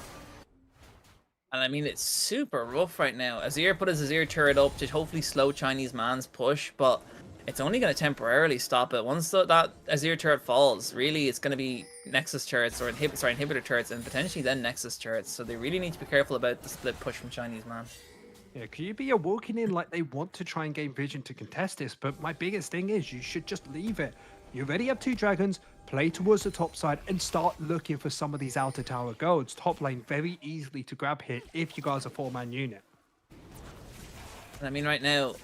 And I mean, it's super rough right now. Azir put his Azir turret up to hopefully slow Chinese man's push, but it's only going to temporarily stop it. Once that Azir turret falls, really it's going to be Nexus turrets, or inhibitor turrets, and potentially then Nexus turrets. So they really need to be careful about the split push from Chinese man. Yeah, QUB are walking in like they want to try and gain vision to contest this, but my biggest thing is you should just leave it. You already have 2 dragons, play towards the top side and start looking for some of these outer tower golds. Top lane very easily to grab here if you guys are 4-man unit. And I mean, right now,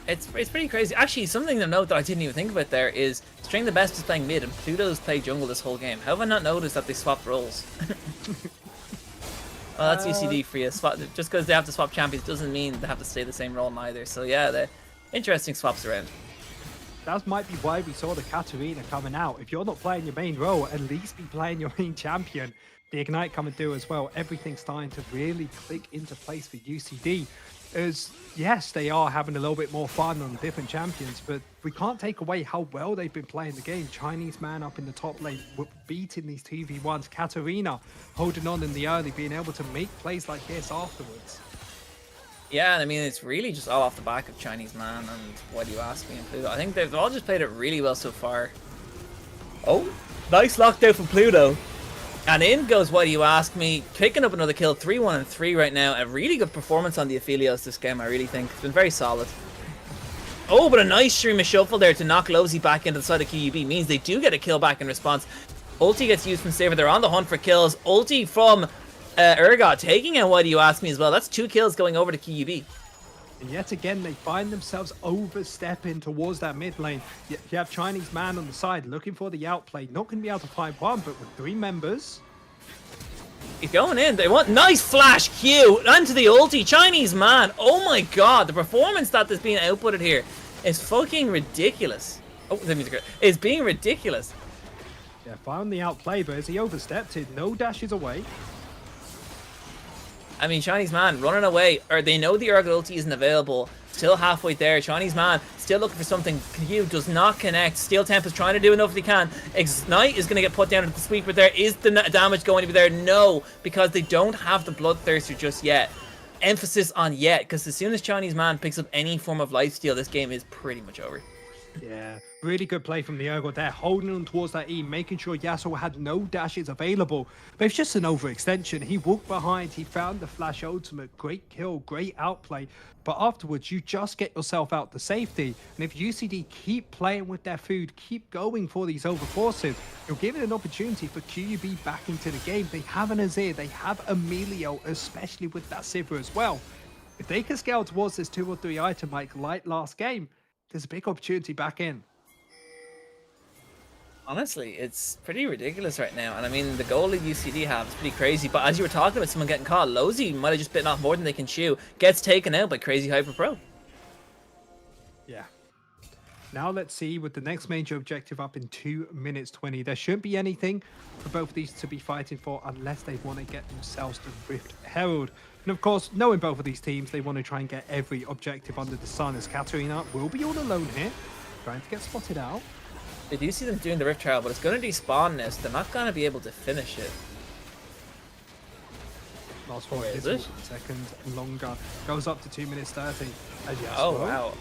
it's pretty crazy. Actually, something to note that I didn't even think about there is String the Best is playing mid and Pluto's played jungle this whole game. How have I not noticed that they swapped roles? Well, that's UCD for you. Just because they have to swap champions doesn't mean they have to stay the same role neither. So yeah, the interesting swaps around. That might be why we saw the Katarina coming out. If you're not playing your main role, at least be playing your main champion. The Ignite coming through as well. Everything's starting to really click into place for UCD. As yes, they are having a little bit more fun on different champions, but we can't take away how well they've been playing the game. Chinese man up in the top lane, beating these 2v1s. Katarina holding on in the early, being able to make plays like this afterwards. Yeah, I mean, it's really just all off the back of Chinese man and Why Do You Ask Me and Pluto. I think they've all just played it really well so far. Oh, nice lockdown from Pluto. And in goes Why Do You Ask Me, picking up another kill, 3-1-3 right now. A really good performance on the Aphelios this game, I really think. It's been very solid. Oh, but a nice stream of shuffle there to knock Lozy back into the side of QUB. Means they do get a kill back in response. Ulti gets used from Saber. They're on the hunt for kills. Ulti from Urgot taking out Why Do You Ask Me as well. That's 2 kills going over to QUB. And yet again, they find themselves overstepping towards that mid lane. You have Chinese man on the side looking for the outplay. Not going to be able to find one, but with 3 members. He's going in. They want nice flash Q onto the ulti. Chinese man. Oh my god, the performance that is being outputted here is fucking ridiculous. Oh, the music is being ridiculous. Yeah, found the outplay, but as he overstepped it, no dashes away. I mean, Chinese man running away, or they know the Urgot ulti isn't available. Still halfway there. Chinese man still looking for something. Q does not connect. Steel Temp is trying to do enough if he can. Ignite is going to get put down at the sweeper there. Is the damage going to be there? No, because they don't have the Bloodthirster just yet. Emphasis on yet, because as soon as Chinese man picks up any form of lifesteal, this game is pretty much over. Yeah, really good play from the Urgot there, holding on towards that E, making sure Yasuo had no dashes available. But it's just an overextension. He walked behind, he found the flash ultimate, great kill, great outplay. But afterwards, you just get yourself out to safety. And if UCD keep playing with their food, keep going for these overforces, you're giving an opportunity for QUB back into the game. They have an Azir, they have Emilio, especially with that Sivir as well. If they can scale towards this 2 or 3 item like last game, there's a big opportunity back in. Honestly, it's pretty ridiculous right now. And I mean, the goal that UCD have is pretty crazy. But as you were talking about someone getting caught, Lozy might have just bitten off more than they can chew. Gets taken out by Crazy Hyper Pro. Yeah. Now let's see with the next major objective up in 2 minutes 20. There shouldn't be anything for both of these to be fighting for unless they want to get themselves the Rift Herald. And of course, knowing both of these teams, they want to try and get every objective under the sun, as Katarina will be all alone here, trying to get spotted out. They do see them doing the Rift Herald, but it's going to despawn this. They're not going to be able to finish it. Last 4 seconds longer. Goes up to 2 minutes 30. Oh, wow.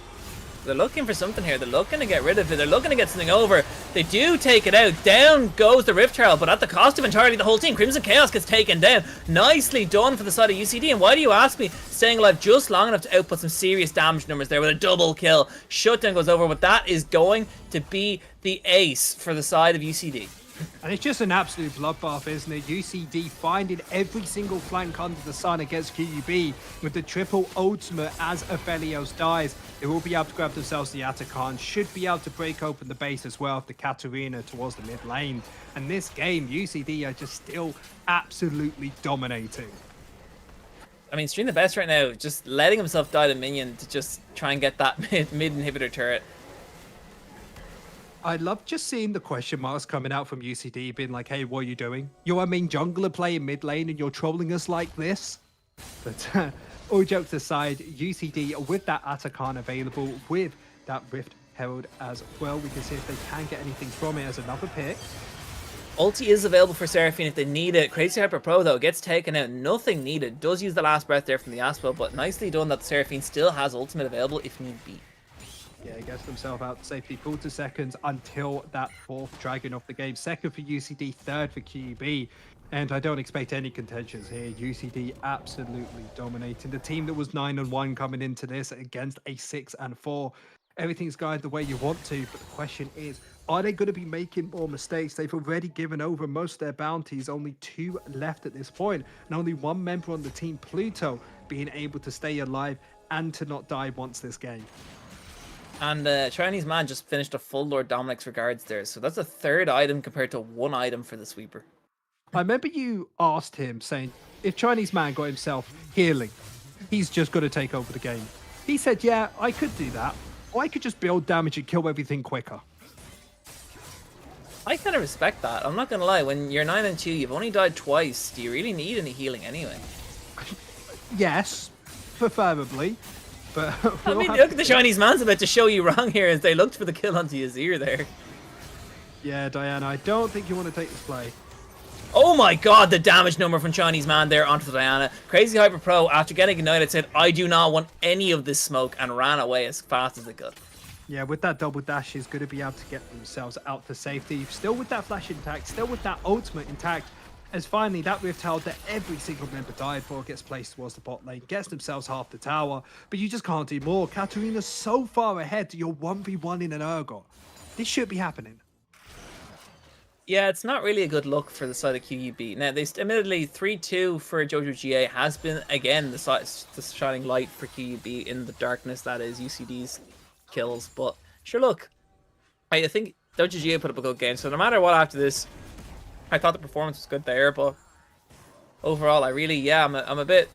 They're looking for something here. They're looking to get rid of it. They're looking to get something over. They do take it out. Down goes the Rift Herald, but at the cost of entirely the whole team. Crimson Chaos gets taken down. Nicely done for the side of UCD. And why do you ask me? Staying alive just long enough to output some serious damage numbers there with a double kill. Shutdown goes over, but that is going to be the ace for the side of UCD. And it's just an absolute bloodbath, isn't it? UCD finding every single flank under the sun against QUB with the triple ultimate as Aphelios dies. They will be able to grab themselves the Atakan, should be able to break open the base as well of the Katarina towards the mid lane. And this game, UCD are just still absolutely dominating. I mean, Stream the Best right now, just letting himself die to minion to just try and get that mid inhibitor turret. I love just seeing the question marks coming out from UCD, being like, hey, what are you doing? You're our main jungler playing mid lane and you're trolling us like this? But all jokes aside, UCD with that Atakan available, with that Rift Herald as well. We can see if they can get anything from it as another pick. Ulti is available for Seraphine if they need it. Crazy Hyper Pro, though, gets taken out. Nothing needed. Does use the last breath there from the Aspo, but nicely done that the Seraphine still has ultimate available if need be. Yeah, he gets himself out to safety 40 seconds until that 4th dragon of the game. 2nd for UCD, 3rd for QUB. And I don't expect any contentions here. UCD absolutely dominating. The team that was 9-1 coming into this against a 6-4. Everything's going the way you want to, but the question is, are they going to be making more mistakes? They've already given over most of their bounties, only 2 left at this point, and only 1 member on the team, Pluto, being able to stay alive and to not die once this game. And Chinese man just finished a full Lord Dominic's regards there, so that's a 3rd item compared to 1 item for the sweeper. I remember you asked him, saying, if Chinese man got himself healing, he's just going to take over the game. He said, yeah, I could do that. Or I could just build damage and kill everything quicker. I kind of respect that. I'm not going to lie. When you're 9-2, you've only died twice. Do you really need any healing anyway? Yes, preferably. But I mean, look at the Chinese man's about to show you wrong here as they looked for the kill onto his ear there. Yeah, Diana, I don't think you want to take this play. Oh my god, the damage number from Chinese man there onto Diana. Crazy Hyper Pro, after getting ignited, said, I do not want any of this smoke, and ran away as fast as it could. Yeah, with that double dash, he's going to be able to get themselves out for safety. Still with that flash intact, still with that ultimate intact. As finally, that Rift Herald that every single member died for gets placed towards the bot lane, gets themselves half the tower, but you just can't do more. Katarina's so far ahead to your 1v1 in an Urgot. This should be happening. Yeah, it's not really a good look for the side of QUB. Now, they admittedly 3-2 for Jojo GA has been, again, the shining light for QUB in the darkness that is UCD's kills. But sure, look, I think Jojo GA put up a good game, so no matter what after this, I thought the performance was good there, but overall, I really, yeah, I'm a bit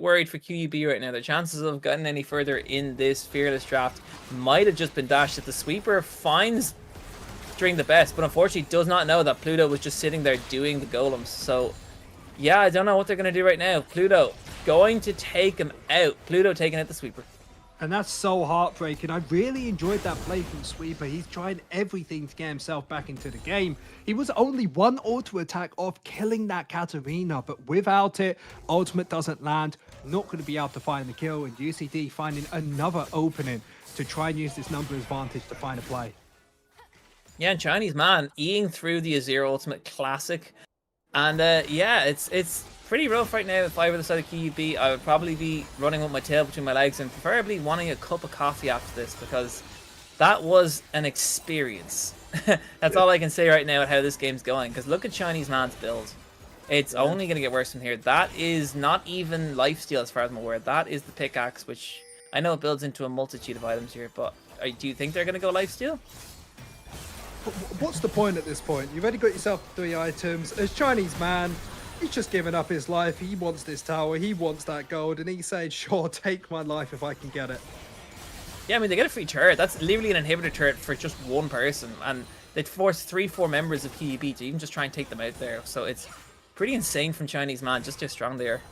worried for QUB right now. The chances of getting any further in this fearless draft might have just been dashed if the sweeper finds during the best, but unfortunately does not know that Pluto was just sitting there doing the golems. So yeah, I don't know what they're going to do right now. Pluto going to take him out. Pluto taking out the sweeper. And that's so heartbreaking. I really enjoyed that play from Sweeper. He's tried everything to get himself back into the game. He was only one auto attack off killing that Katarina, but without it, ultimate doesn't land. Not going to be able to find the kill, and UCD finding another opening to try and use this number advantage to find a play. Yeah, and Chinese man eating through the Azir ultimate classic. And yeah, it's pretty rough right now. If I were the side of QUB, I would probably be running with my tail between my legs and preferably wanting a cup of coffee after this, because that was an experience. That's all I can say right now at how this game's going, because look at Chinese man's build. It's only going to get worse from here. That is not even lifesteal as far as I'm aware. That is the pickaxe, which I know it builds into a multitude of items here, but do you think they're going to go lifesteal? What's the point at this point? You've already got yourself 3 items. As Chinese man, he's just given up his life. He wants this tower. He wants that gold. And he's saying, sure, take my life if I can get it. Yeah, I mean, they get a free turret. That's literally an inhibitor turret for just one person. And they'd force 3-4 members of QUB to even just try and take them out there. So it's pretty insane from Chinese man, just how strong they are.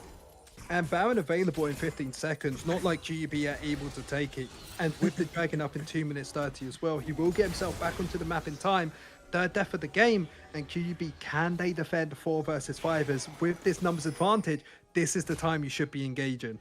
And Baron available in 15 seconds, not like QUB are able to take it. And with the Dragon up in 2 minutes 30 as well, he will get himself back onto the map in time. Third death of the game, and QUB, can they defend 4 versus 5ers? With this numbers advantage, this is the time you should be engaging.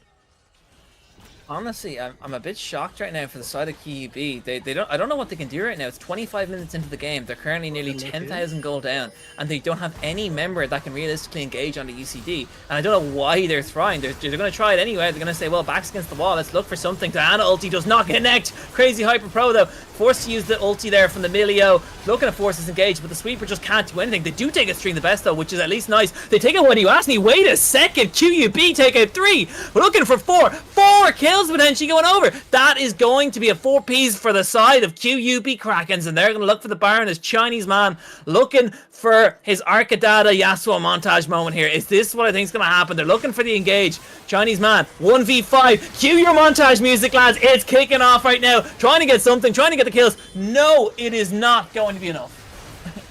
Honestly, I'm a bit shocked right now for the side of QUB. I don't know what they can do right now. It's 25 minutes into the game. They're currently nearly 10,000 gold down, and they don't have any member that can realistically engage on the UCD. And I don't know why they're trying. They're going to try it anyway. They're going to say, well, backs against the wall. Let's look for something. Diana ulti does not connect. Crazy Hyper Pro though, forced to use the ulti there from the Milio. Looking to force this engage, but the sweeper just can't do anything. They do take a string the best though, which is at least nice. They take out when you ask me. Wait a second, QUB take out 3. We're looking for 4 kills potentially going over. That is going to be a 4-piece for the side of QUB Krakens, and they're going to look for the Baron as Chinese man looking for his Arcadada Yasuo montage moment here. Is this what I think is going to happen? They're looking for the engage. Chinese man, 1v5. Cue your montage music, lads. It's kicking off right now. Trying to get something, trying to get the kills. No, it is not going to be enough.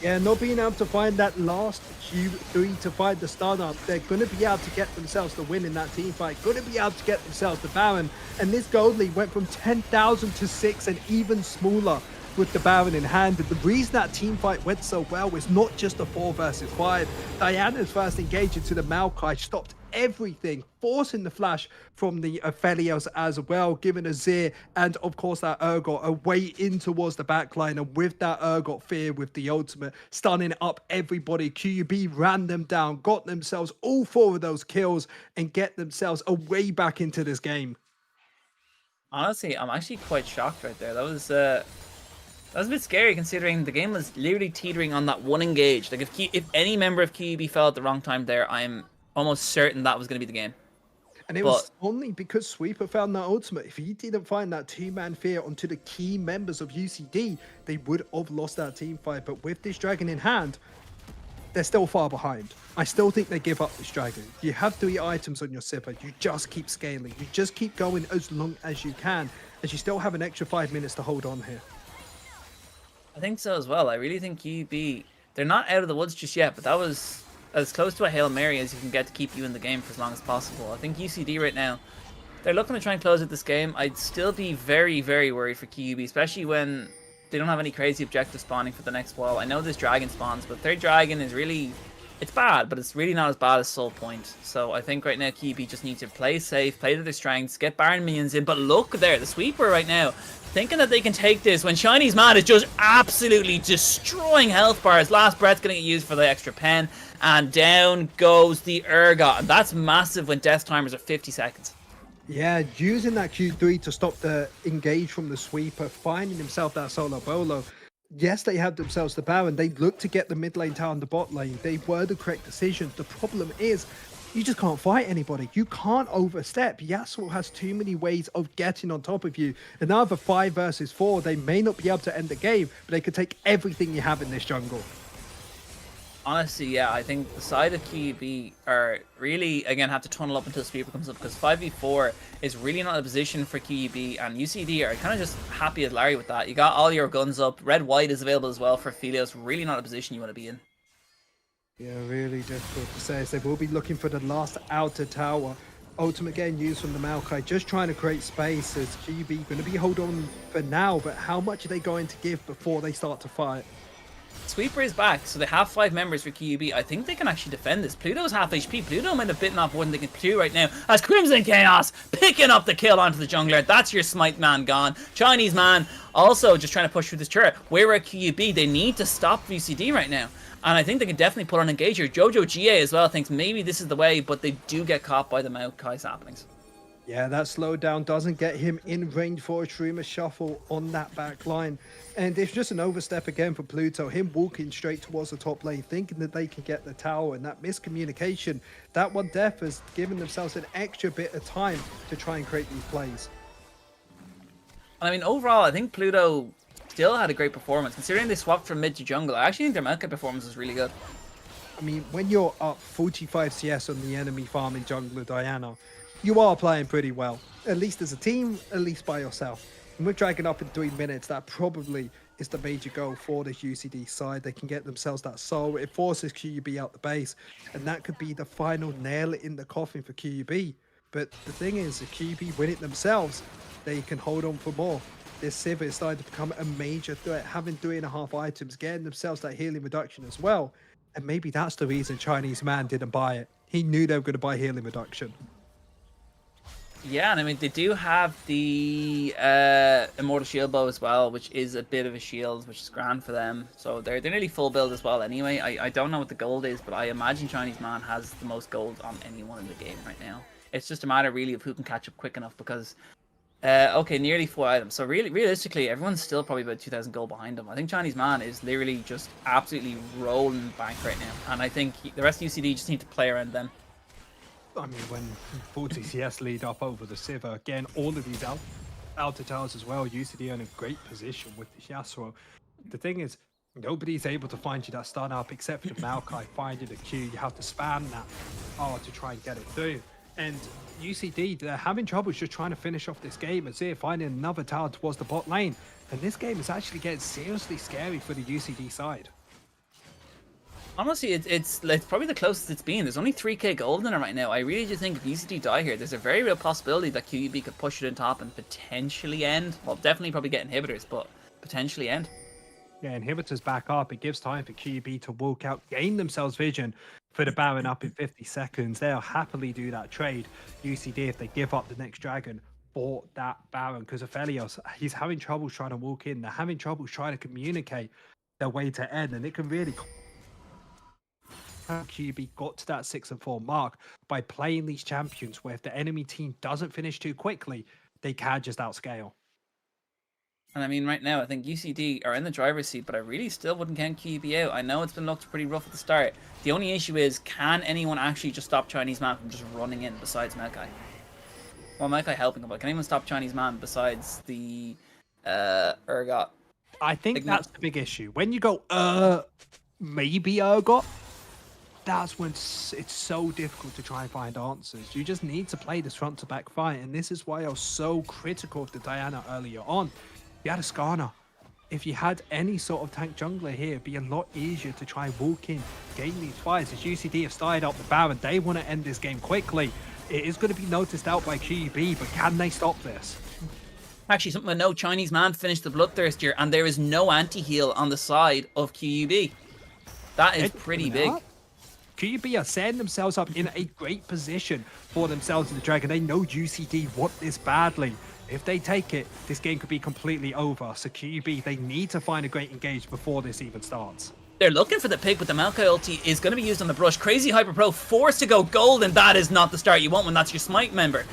Yeah, not being able to find that last Q3 to find the stun up. They're going to be able to get themselves the win in that team fight. Going to be able to get themselves the Baron. And this gold lead went from 10,000 to 6 and even smaller with the Baron in hand. And the reason that team fight went so well was not just a 4 versus 5. Diana's first engage into the Maokai stopped everything, forcing the flash from the Aphelios as well, giving Azir and of course that Urgot a way in towards the backline. And with that Urgot fear with the ultimate, stunning up everybody, QUB ran them down, got themselves all 4 of those kills and get themselves a way back into this game. Honestly, I'm actually quite shocked right there. That was a bit scary considering the game was literally teetering on that one engage. Like if any member of QUB fell at the wrong time there, I'm almost certain that was going to be the game. And it was only because Sweeper found that ultimate. If he didn't find that 2-man fear onto the key members of UCD, they would have lost that team fight. But with this dragon in hand, they're still far behind. I still think they give up this dragon. You have 3 items on your Sipper. You just keep scaling. You just keep going as long as you can, as you still have an extra 5 minutes to hold on here. I think so as well. I really think QUB, they're not out of the woods just yet, but that was as close to a Hail Mary as you can get to keep you in the game for as long as possible. I think UCD right now, they're looking to try and close out this game. I'd still be very, very worried for QUB, especially when they don't have any crazy objective spawning for the next wall. I know this dragon spawns, but their dragon is really, it's bad, but it's really not as bad as Soul Point. So I think right now QUB just need to play safe, play to their strengths, get Baron minions in. But look there, the sweeper right now, thinking that they can take this when Chinese man is just absolutely destroying health bars. Last breath's going to get used for the extra pen. And down goes the Urgot. And that's massive when death timers are 50 seconds. Yeah, using that Q3 to stop the engage from the sweeper, finding himself that solo bolo. Yes, they had themselves the Baron. They looked to get the mid lane tower and the bot lane. They were the correct decisions. The problem is, you just can't fight anybody. You can't overstep. Yasuo has too many ways of getting on top of you. Another 5 versus 4, they may not be able to end the game, but they could take everything you have in this jungle. Honestly, yeah, I think the side of QUB are really, again, have to tunnel up until Sweeper comes up, because 5v4 is really not a position for QUB, and UCD are kind of just happy as Larry with that. You got all your guns up, red-white is available as well for Philios, really not a position you want to be in. Yeah, really difficult to say, as they will be looking for the last outer tower. Ultimate getting used from the Maokai, just trying to create space, as QUB going to be hold on for now, but how much are they going to give before they start to fight? Sweeper is back, so they have 5 members for QUB. I think they can actually defend this. Pluto's half HP. Pluto might have bitten off more than they can chew right now, as Crimson Chaos picking up the kill onto the jungler. That's your Smite man gone. Chinese man also just trying to push through this turret. Where are QUB? They need to stop UCD right now. And I think they can definitely put on Engager. Jojo GA as well thinks maybe this is the way, but they do get caught by the Maokai saplings. Yeah, that slowdown doesn't get him in range for a Shroomer shuffle on that back line. And it's just an overstep again for Pluto, him walking straight towards the top lane, thinking that they can get the tower, and that miscommunication, that one death has given themselves an extra bit of time to try and create these plays. I mean, overall, I think Pluto still had a great performance. Considering they swapped from mid to jungle, I actually think their Maokai performance was really good. I mean, when you're up 45 CS on the enemy farm in jungler Diana, you are playing pretty well, at least as a team, at least by yourself. And with Dragon up in 3 minutes, that probably is the major goal for the UCD side. They can get themselves that soul. It forces QUB out the base, and that could be the final nail in the coffin for QUB. But the thing is, if QUB win it themselves, they can hold on for more. This Civ is starting to become a major threat, having 3.5 items, getting themselves that healing reduction as well. And maybe that's the reason Chinese man didn't buy it. He knew they were going to buy healing reduction. Yeah, and I mean, they do have the Immortal Shield Bow as well, which is a bit of a shield, which is grand for them. So they're nearly full build as well anyway. I don't know what the gold is, but I imagine Chinese man has the most gold on anyone in the game right now. It's just a matter really of who can catch up quick enough, because okay, nearly 4 items. So really, realistically, everyone's still probably about 2,000 gold behind them. I think Chinese man is literally just absolutely rolling bank right now, and I think the rest of UCD just need to play around them. I mean, when 40 CS lead up over the Civ, again, all of these outer towers as well, UCD are in a great position with the Yasuo. The thing is, nobody's able to find you that stun up except for Maokai finding the Q. You have to spam that R to try and get it through. And UCD, they're having trouble just trying to finish off this game, as they're finding another tower towards the bot lane. And this game is actually getting seriously scary for the UCD side. Honestly, it's probably the closest it's been. There's only 3k gold in it right now. I really do think if UCD die here, there's a very real possibility that QUB could push it in top and potentially end. Well, definitely probably get inhibitors, but potentially end. Yeah, inhibitors back up. It gives time for QUB to walk out, gain themselves vision for the Baron up in 50 seconds. They'll happily do that trade. UCD, if they give up the next dragon for that Baron, because Aphelios, he's having trouble trying to walk in. They're having trouble trying to communicate their way to end, and it can really... QUB got to that 6-4 mark by playing these champions, where if the enemy team doesn't finish too quickly, they can just outscale. And I mean, right now, I think UCD are in the driver's seat, but I really still wouldn't count QUB out. I know it's been looked pretty rough at the start. The only issue is, can anyone actually just stop Chinese man from just running in besides Maokai? Well, Maokai helping him, but can anyone stop Chinese man besides the Urgot? I think that's the big issue. When you go, maybe Urgot, that's when it's so difficult to try and find answers. You just need to play this front to back fight, and this is why I was so critical of the Diana earlier on. You had a Skarner. If you had any sort of tank jungler here, it'd be a lot easier to try and walk in, gain these fights. As UCD have started up the Baron, they want to end this game quickly. It is going to be noticed out by QUB, but can they stop this? Actually, something I know, Chinese man finished the Bloodthirst here, and there is no anti-heal on the side of QUB. That is pretty big. QUB are setting themselves up in a great position for themselves in the Dragon. They know UCD want this badly. If they take it, this game could be completely over. So QUB, they need to find a great engage before this even starts. They're looking for the pick, but the Maokai ulti is going to be used on the brush. Crazy Hyper Pro forced to go gold, and that is not the start you want when that's your Smite member.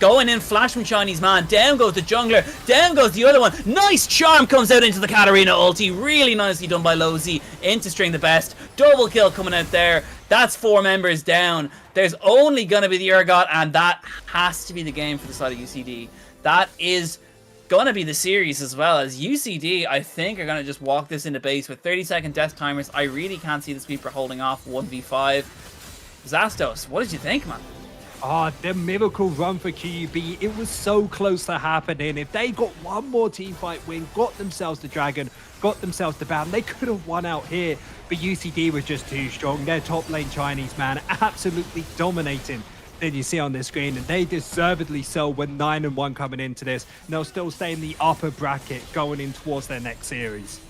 Going in, flash from Chinese man. Down goes the jungler. Down goes the other one. Nice charm comes out into the Katarina ulti. Really nicely done by Lozy into string the best. Double kill coming out there. That's 4 members down. There's only going to be the Urgot, and that has to be the game for the side of UCD. That is going to be the series as well, as UCD, I think, are going to just walk this into base with 30-second death timers. I really can't see the Sweeper holding off 1v5. Zastos, what did you think, man? The miracle run for QUB, it was so close to happening. If they got one more teamfight win, got themselves the Dragon, got themselves the ban, they could have won out here. But UCD was just too strong. Their top lane Chinese man absolutely dominating. Then you see on the screen, and they deservedly so were 9-1 coming into this. And they'll still stay in the upper bracket going in towards their next series.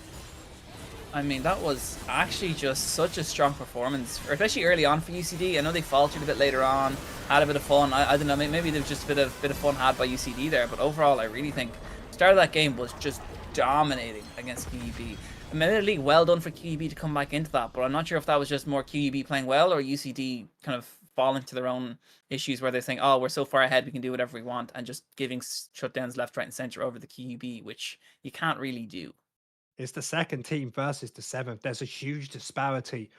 I mean, that was actually just such a strong performance, especially early on for UCD. I know they faltered a bit later on, had a bit of fun. I don't know, maybe there was just a bit of fun had by UCD there. But overall, I really think the start of that game was just dominating against QUB. Admittedly, well done for QUB to come back into that, but I'm not sure if that was just more QUB playing well or UCD kind of falling to their own issues where they're saying, oh, we're so far ahead, we can do whatever we want, and just giving shutdowns left, right, and center over the QUB, which you can't really do. It's the second team versus the seventh. There's a huge disparity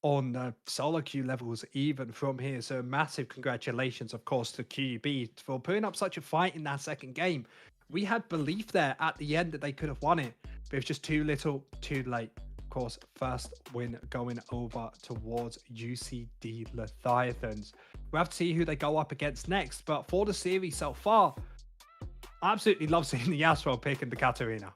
on the solo queue levels even from here. So massive congratulations, of course, to QUB for putting up such a fight in that second game. We had belief there at the end that they could have won it, but it's just too little, too late. Of course, first win going over towards UCD Leviathans. We'll have to see who they go up against next, but for the series so far, I absolutely love seeing the Yasuo pick and the Katarina.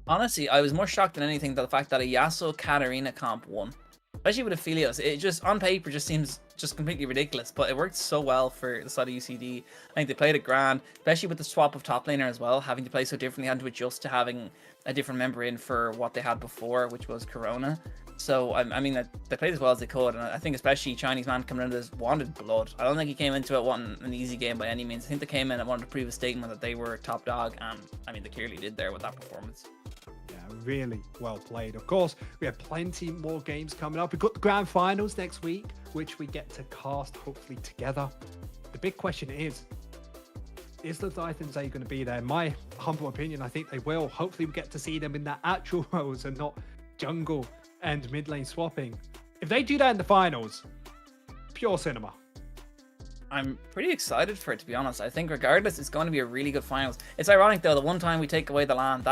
Honestly, I was more shocked than anything that the fact that a Yasuo Katarina comp won. Especially with Aphelios. It just, on paper, just seems just completely ridiculous, but it worked so well for the side of UCD. I think they played it grand, especially with the swap of top laner as well, having to play so differently, having to adjust to having a different member in for what they had before, which was Corona. So, I mean, they played as well as they could, and I think especially Chinese man coming into this wanted blood. I don't think he came into it wanting an easy game by any means. I think they came in and wanted to prove a statement that they were top dog, and I mean, they clearly did there with that performance. Really well played. Of course, we have plenty more games coming up. We've got the grand finals next week, which we get to cast hopefully together. The big question is the Leviathans going to be there? In my humble opinion, I think they will. Hopefully we get to see them in their actual roles and not jungle and mid lane swapping. If they do that in the finals, pure cinema. I'm pretty excited for it, to be honest. I think regardless, it's going to be a really good finals. It's ironic, though, the one time we take away the LAN,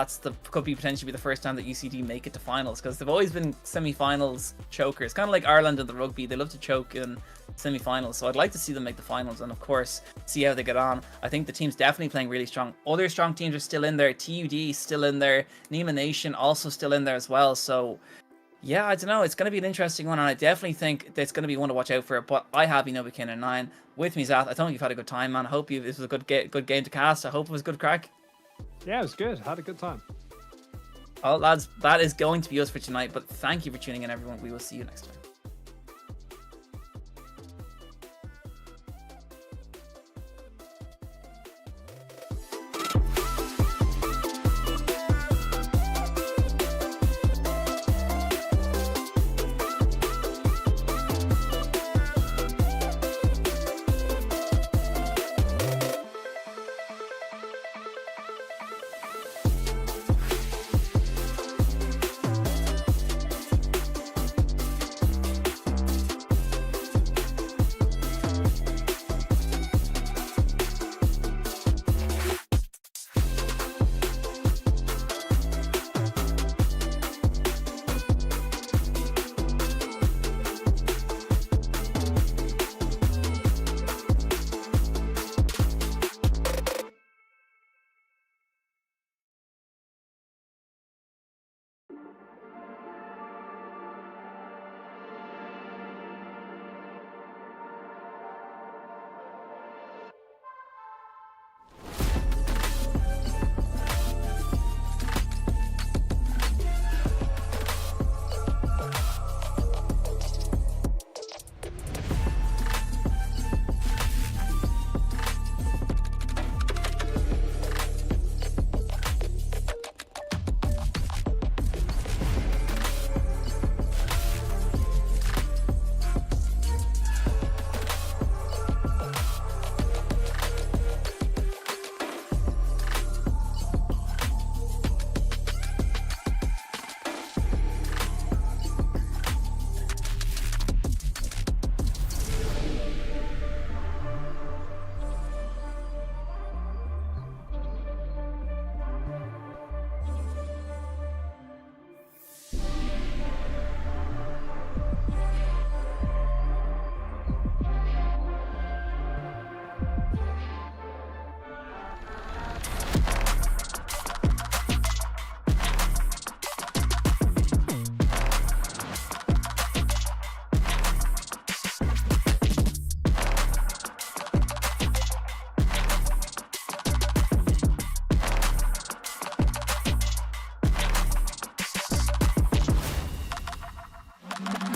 could be potentially be the first time that UCD make it to finals, because they've always been semi-finals chokers. Kind of like Ireland in the rugby. They love to choke in semi-finals, so I'd like to see them make the finals and, of course, see how they get on. I think the team's definitely playing really strong. Other strong teams are still in there. TUD still in there. Nima Nation also still in there as well, so yeah, I don't know. It's going to be an interesting one, and I definitely think it's going to be one to watch out for. But I have Inobi 9 with me, Zath. I think you've had a good time, man. I hope this was a good game to cast. I hope it was good crack. Yeah, it was good. Had a good time. Well, lads, that is going to be us for tonight. But thank you for tuning in, everyone. We will see you next time.